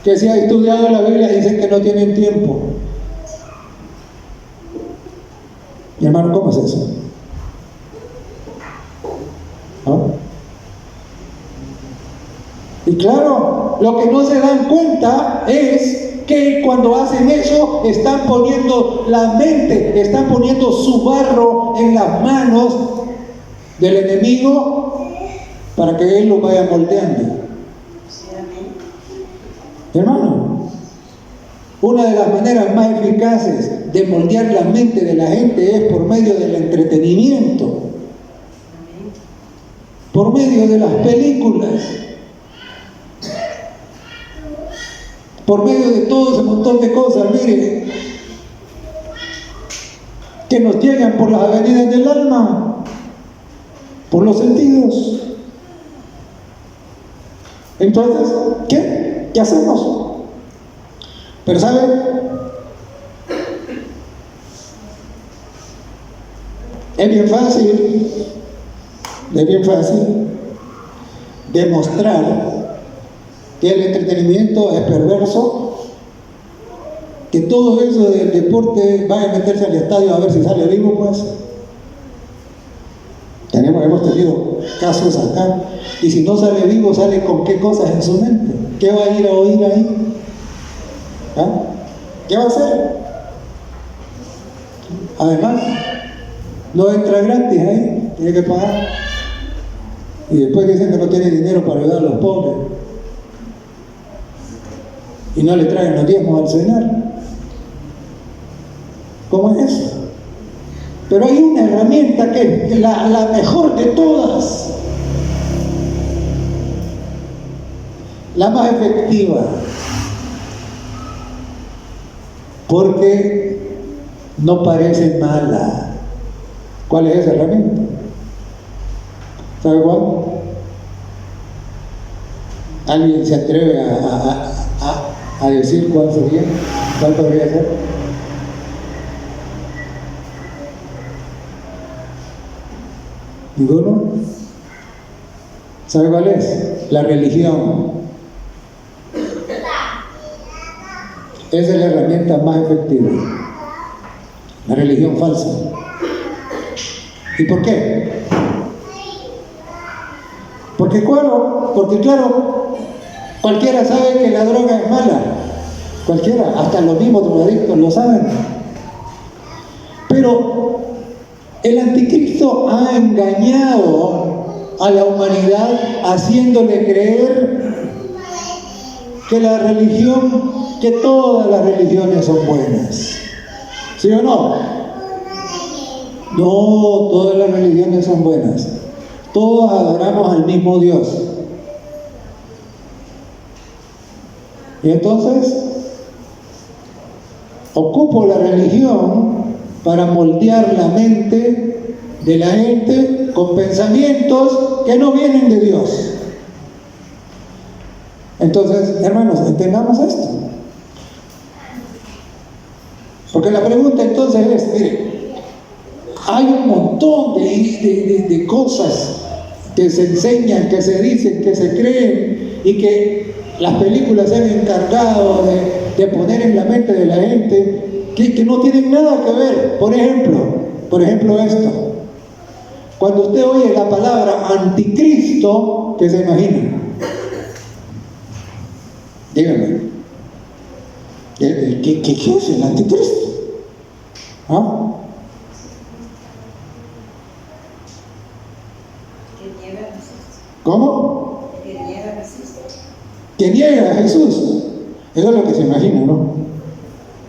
que si ha estudiado la Biblia, dicen que no tienen tiempo. Mi hermano, ¿cómo es eso? ¿No? Y claro, lo que no se dan cuenta es que cuando hacen eso están poniendo la mente, están poniendo su barro en las manos del enemigo para que él lo vaya moldeando. Hermano, una de las maneras más eficaces de moldear la mente de la gente es por medio del entretenimiento, por medio de las películas, por medio de todo ese montón de cosas, mire, que nos llegan por las avenidas del alma, por los sentidos. Entonces, ¿qué hacemos? Pero ¿sabe? Es bien fácil demostrar que el entretenimiento es perverso, que todo eso del deporte vaya a meterse al estadio a ver si sale vivo, pues. Hemos tenido casos acá, y si no sale vivo, sale con qué cosas en su mente. ¿Qué va a ir a oír ahí? ¿Ah? ¿Qué va a hacer? Además, no entra gratis ahí, tiene que pagar. Y después dicen que no tiene dinero para ayudar a los pobres. Y no le traen los diezmos al cenar. ¿Cómo es eso? Pero hay una herramienta que es la mejor de todas, la más efectiva, porque no parece mala. ¿Cuál es esa herramienta? ¿Sabe cuál? ¿Alguien se atreve a decir cuál sería? ¿Cuál podría ser? ¿Ninguno? ¿Sabe cuál es? La religión. Esa es la herramienta más efectiva. La religión falsa. ¿Y por qué? Porque claro, cualquiera sabe que la droga es mala. Cualquiera, hasta los mismos drogadictos lo saben. Pero el anticristo ha engañado a la humanidad haciéndole creer que la religión, que todas las religiones son buenas. ¿Sí o no? No, todas las religiones son buenas. Todos adoramos al mismo Dios. Y entonces, ocupo la religión para moldear la mente de la gente con pensamientos que no vienen de Dios. Entonces, hermanos, entendamos esto. Porque la pregunta entonces es, mire, hay un montón de cosas que se enseñan, que se dicen, que se creen, y que las películas se han encargado de poner en la mente de la gente, que no tienen nada que ver. Por ejemplo esto. Cuando usted oye la palabra anticristo, ¿qué se imagina? Dígame. ¿Qué es el anticristo? ¿Ah? ¿Cómo? Que niega a Jesús. Eso es lo que se imagina, ¿no?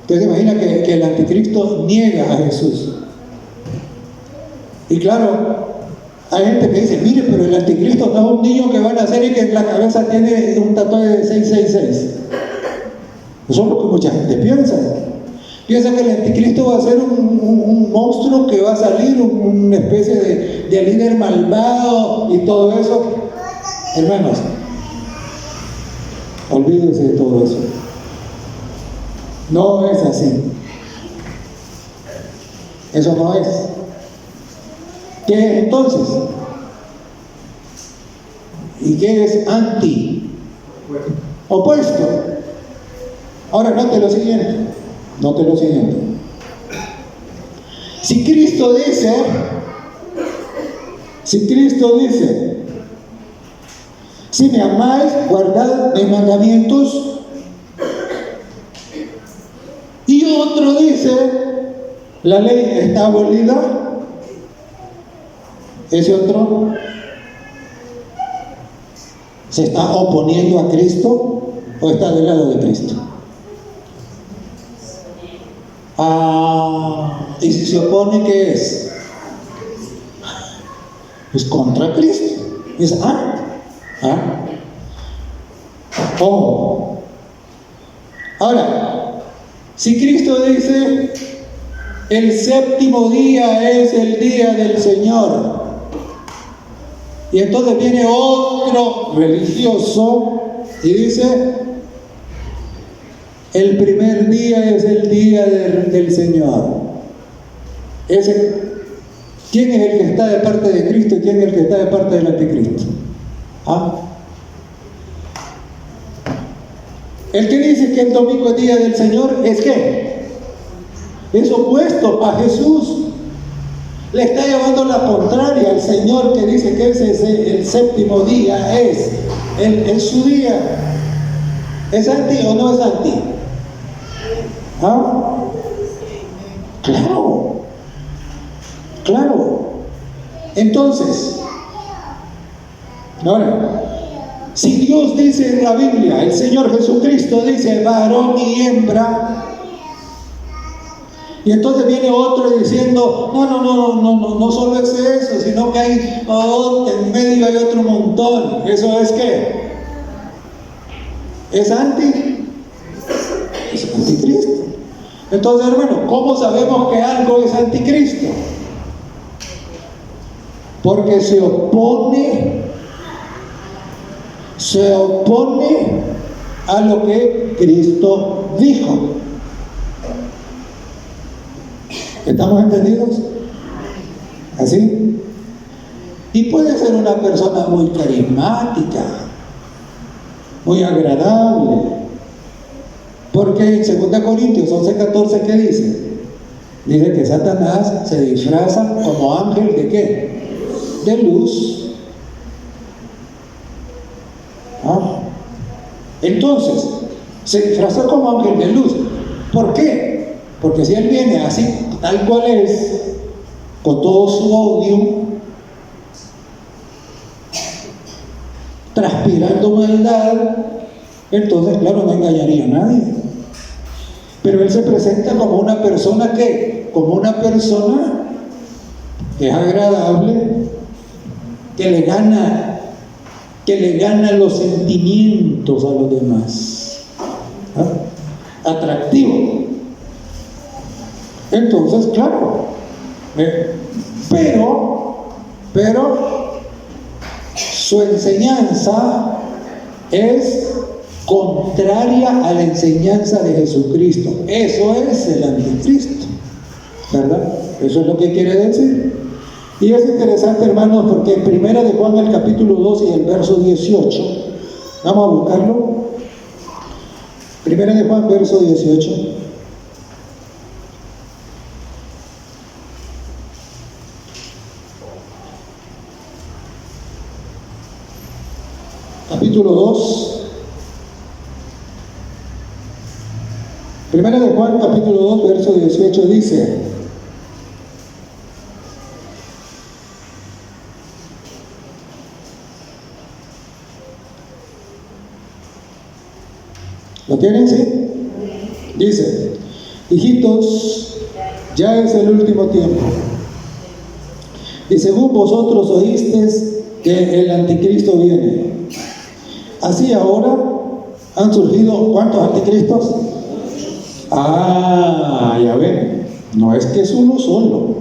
Usted se imagina que el anticristo niega a Jesús. Y claro, hay gente que dice, mire, pero el anticristo no es un niño que va a nacer y que en la cabeza tiene un tatuaje de 666. Eso es lo que mucha gente piensa. Piensa que el anticristo va a ser un monstruo que va a salir, una especie de líder malvado y todo eso. Hermanos, olvídense de todo eso. No es así. Eso no es. ¿Qué es entonces? ¿Y qué es anti? Opuesto. Ahora note lo siguiente. Note lo siguiente. Si Cristo dice, si me amáis, guardad mis mandamientos, y otro dice, la ley está abolida, ese otro se está oponiendo a Cristo o está del lado de Cristo. Y si se opone, ¿qué es? Es contra Cristo. Es Ahora, si Cristo dice, el séptimo día es el día del Señor, y entonces viene otro religioso y dice, el primer día es el día del Señor. ¿Quién es el que está de parte de Cristo y quién es el que está de parte del anticristo? El que dice que el domingo es día del Señor, ¿es qué? Es opuesto a Jesús. Le está llevando la contraria al Señor, que dice que el séptimo día es su día. ¿Es anti o no es anti? Claro. Entonces, ahora, si Dios dice en la Biblia, el Señor Jesucristo dice varón y hembra, y entonces viene otro diciendo, no solo es eso, sino que hay en medio hay otro montón. ¿Eso es qué? ¿Es anti? Es anticristo. Entonces, hermano, ¿cómo sabemos que algo es anticristo? Porque se opone a lo que Cristo dijo. ¿Estamos entendidos? ¿Así? Y puede ser una persona muy carismática, muy agradable, porque en 2 Corintios 11:14, ¿qué dice? Dice que Satanás se disfraza como ángel ¿de qué? De luz. Entonces, se disfraza como ángel de luz. ¿Por qué? Porque si él viene así, tal cual es, con todo su odio, transpirando maldad, entonces, claro, no engañaría a nadie. Pero él se presenta como una persona que es agradable, que le gana los sentimientos a los demás, atractivo. Entonces, claro, pero su enseñanza es contraria a la enseñanza de Jesucristo. Eso es el anticristo, ¿verdad? Eso es lo que quiere decir. Y es interesante, hermanos, porque en 1 de Juan, el capítulo 2 y el verso 18, vamos a buscarlo. 1 de Juan, verso 18. Capítulo 2. Primera de Juan, capítulo 2, verso 18 dice: ¿lo tienen? ¿Sí? Dice: hijitos, ya es el último tiempo. Y según vosotros oísteis que el anticristo viene, así ahora han surgido ¿cuántos anticristos? Ya ven, no es que es uno solo,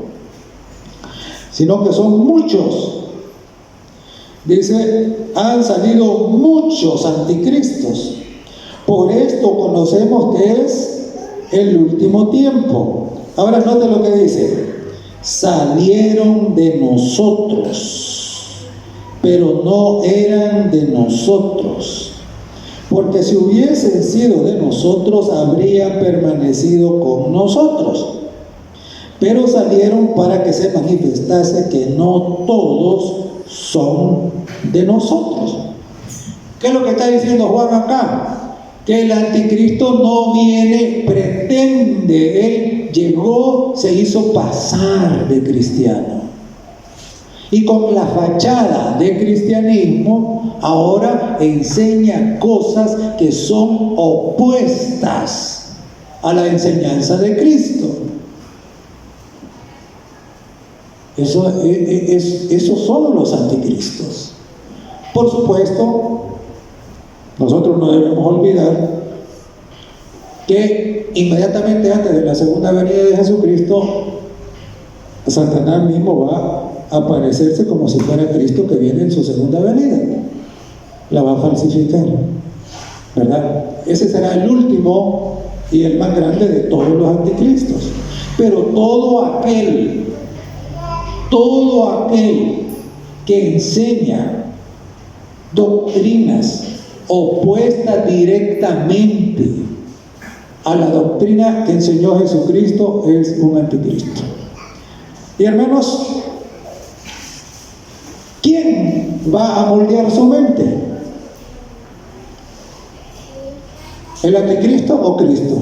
sino que son muchos. Dice, han salido muchos anticristos. Por esto conocemos que es el último tiempo. Ahora note lo que dice: salieron de nosotros, pero no eran de nosotros. Porque si hubiesen sido de nosotros, habrían permanecido con nosotros. Pero salieron para que se manifestase que no todos son de nosotros. ¿Qué es lo que está diciendo Juan acá? Que el anticristo no viene, pretende, él llegó, se hizo pasar de cristiano. Y con la fachada de cristianismo, ahora enseña cosas que son opuestas a la enseñanza de Cristo. Esos son los anticristos. Por supuesto, nosotros no debemos olvidar que inmediatamente antes de la segunda venida de Jesucristo, Satanás mismo va a aparecerse como si fuera Cristo que viene en su segunda venida. La va a falsificar, ¿verdad? Ese será el último y el más grande de todos los anticristos. Pero todo aquel que enseña doctrinas opuestas directamente a la doctrina que enseñó Jesucristo es un anticristo. Y hermanos, ¿quién va a moldear su mente? ¿El anticristo o Cristo?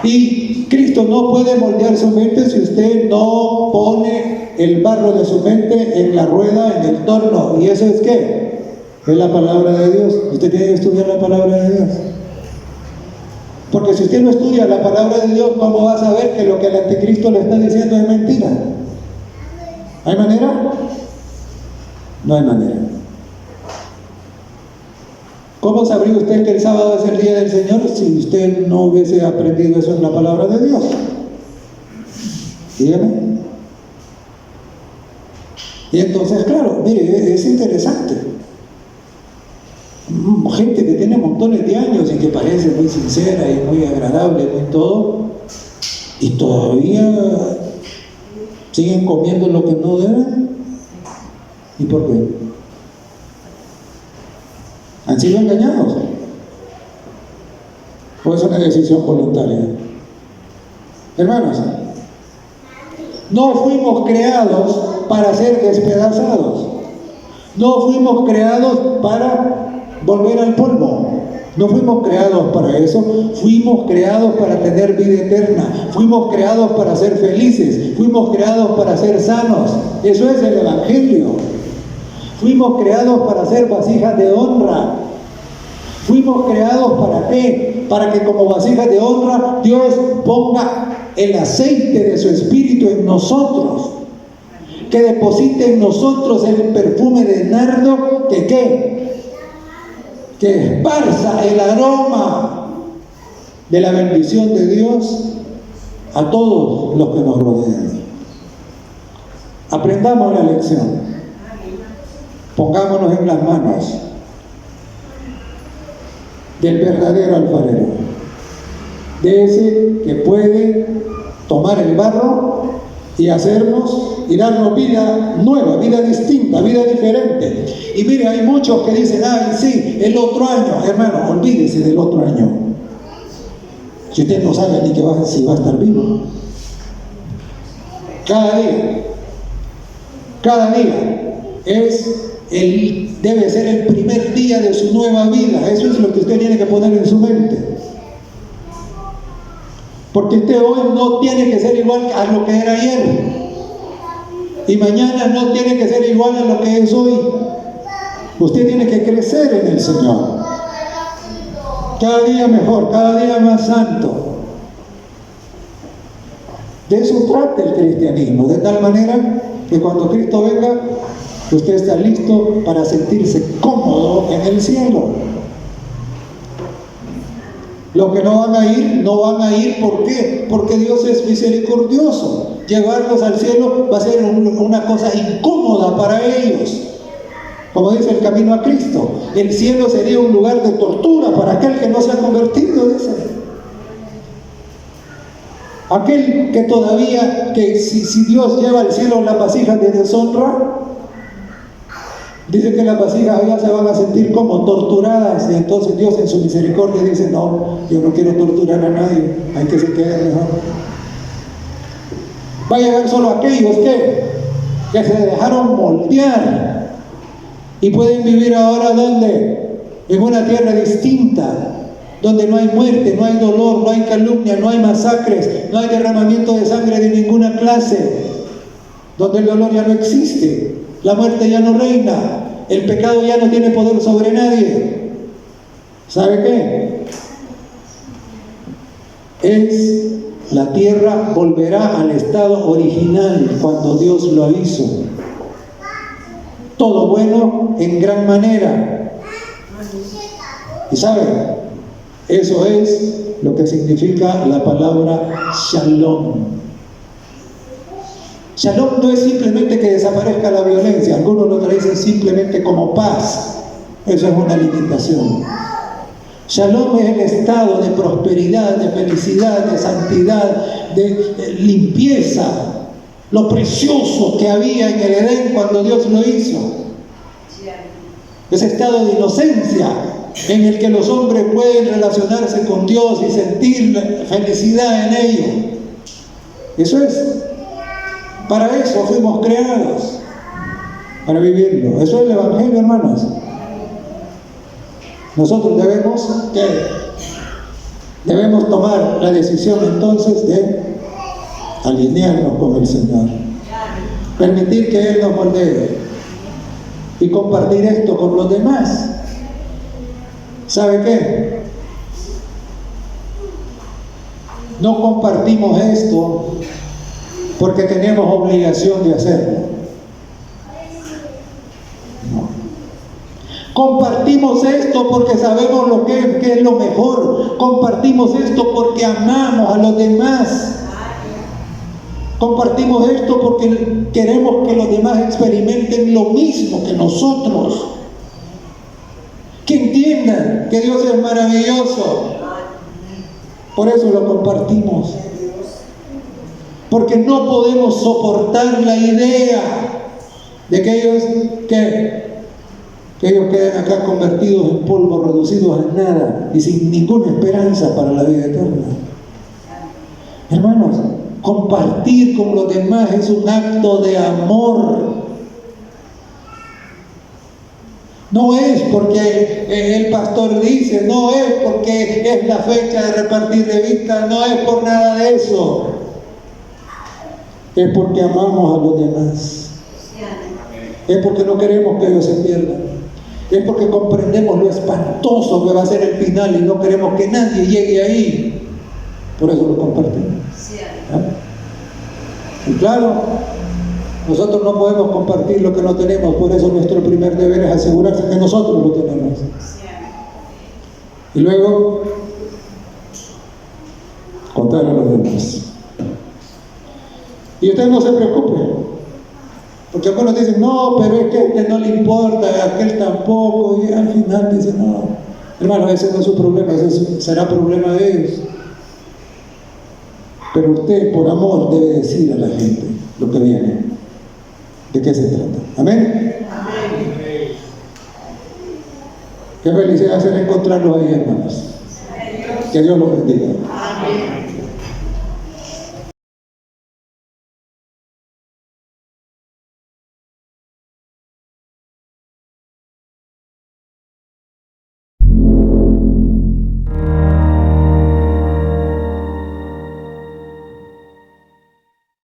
Y Cristo no puede moldear su mente si usted no pone el barro de su mente en la rueda, en el torno. ¿Y eso es qué? Es la palabra de Dios. Usted tiene que estudiar la palabra de Dios. Porque si usted no estudia la palabra de Dios, ¿cómo va a saber que lo que el anticristo le está diciendo es mentira? ¿Hay manera? No hay manera. ¿Cómo sabría usted que el sábado es el día del Señor si usted no hubiese aprendido eso en la palabra de Dios? Dígame. Y entonces, claro, mire, es interesante. Gente que tiene montones de años y que parece muy sincera y muy agradable, muy todo, y todavía siguen comiendo lo que no deben. ¿Y por qué? ¿Han sido engañados? ¿O es una decisión voluntaria? Hermanos, no fuimos creados para ser despedazados. No fuimos creados para volver al polvo. No fuimos creados para eso. Fuimos creados para tener vida eterna. Fuimos creados para ser felices. Fuimos creados para ser sanos. Eso es el Evangelio. Fuimos creados para ser vasijas de honra. Fuimos creados ¿para qué? Para que como vasijas de honra Dios ponga el aceite de su Espíritu en nosotros, que deposite en nosotros el perfume de nardo, que ¿qué? Que esparza el aroma de la bendición de Dios a todos los que nos rodean. Aprendamos la lección. Pongámonos en las manos del verdadero alfarero, de ese que puede tomar el barro y hacernos y darnos vida nueva, vida distinta, vida diferente. Y mire, hay muchos que dicen, ay, sí, el otro año. Hermano, olvídese del otro año. Si usted no sabe ni si va a estar vivo. Cada día debe ser el primer día de su nueva vida. Eso es lo que usted tiene que poner en su mente. Porque usted hoy no tiene que ser igual a lo que era ayer. Y mañana no tiene que ser igual a lo que es hoy. Usted tiene que crecer en el Señor. Cada día mejor, cada día más santo. De eso trata el cristianismo, de tal manera que cuando Cristo venga, usted está listo para sentirse cómodo en el cielo. Los que no van a ir, no van a ir. ¿Por qué? Porque Dios es misericordioso. Llevarlos al cielo va a ser una cosa incómoda para ellos. Como dice el camino a Cristo, el cielo sería un lugar de tortura para aquel que no se ha convertido, dice. Aquel que todavía, que si Dios lleva al cielo las vasijas de deshonra, dice que las vasijas allá se van a sentir como torturadas, y entonces Dios en su misericordia dice: no, yo no quiero torturar a nadie, hay que se queden mejor. Va a llegar solo aquellos que se dejaron moldear y pueden vivir ahora ¿dónde? En una tierra distinta, donde no hay muerte, no hay dolor, no hay calumnia, no hay masacres, no hay derramamiento de sangre de ninguna clase, donde el dolor ya no existe, la muerte ya no reina, el pecado ya no tiene poder sobre nadie. ¿Sabe qué? La tierra volverá al estado original cuando Dios lo hizo. Todo bueno en gran manera. ¿Y sabe? Eso es lo que significa la palabra Shalom. Shalom no es simplemente que desaparezca la violencia. Algunos lo traducen simplemente como paz. Eso es una limitación. Shalom es el estado de prosperidad, de felicidad, de santidad, de limpieza, lo precioso que había en el Edén cuando Dios lo hizo. Ese estado de inocencia en el que los hombres pueden relacionarse con Dios y sentir felicidad en ello. Eso es. Para eso fuimos creados, para vivirlo. Eso es el Evangelio, hermanos. Nosotros debemos tomar la decisión entonces de alinearnos con el Señor, permitir que Él nos moldee y compartir esto con los demás. ¿Sabe qué? No compartimos esto porque tenemos obligación de hacerlo. No. Compartimos esto porque sabemos lo que es lo mejor. Compartimos esto porque amamos a los demás. Compartimos esto porque queremos que los demás experimenten lo mismo que nosotros. Que entiendan que Dios es maravilloso. Por eso lo compartimos. Porque no podemos soportar la idea de que ellos queden acá convertidos en polvo, reducidos a nada y sin ninguna esperanza para la vida eterna. Hermanos, compartir con los demás es un acto de amor. No es porque el pastor dice, no es porque es la fecha de repartir revistas, no es por nada de eso. Es porque amamos a los demás. Es porque no queremos que ellos se pierdan. Es porque comprendemos lo espantoso que va a ser el final y no queremos que nadie llegue ahí. Por eso lo compartimos. Y claro, nosotros no podemos compartir lo que no tenemos, por eso nuestro primer deber es asegurarse que nosotros lo tenemos. Y luego, contar a los demás. Y usted no se preocupe, porque algunos dicen, no, pero es que a este no le importa, a aquel tampoco, y al final dicen, no, hermano, ese no es su problema, ese será problema de ellos. Pero usted, por amor, debe decir a la gente lo que viene. ¿De qué se trata? ¿Amén? Amén. Qué felicidad será encontrarlos ahí, hermanos. Que Dios los bendiga. Amén.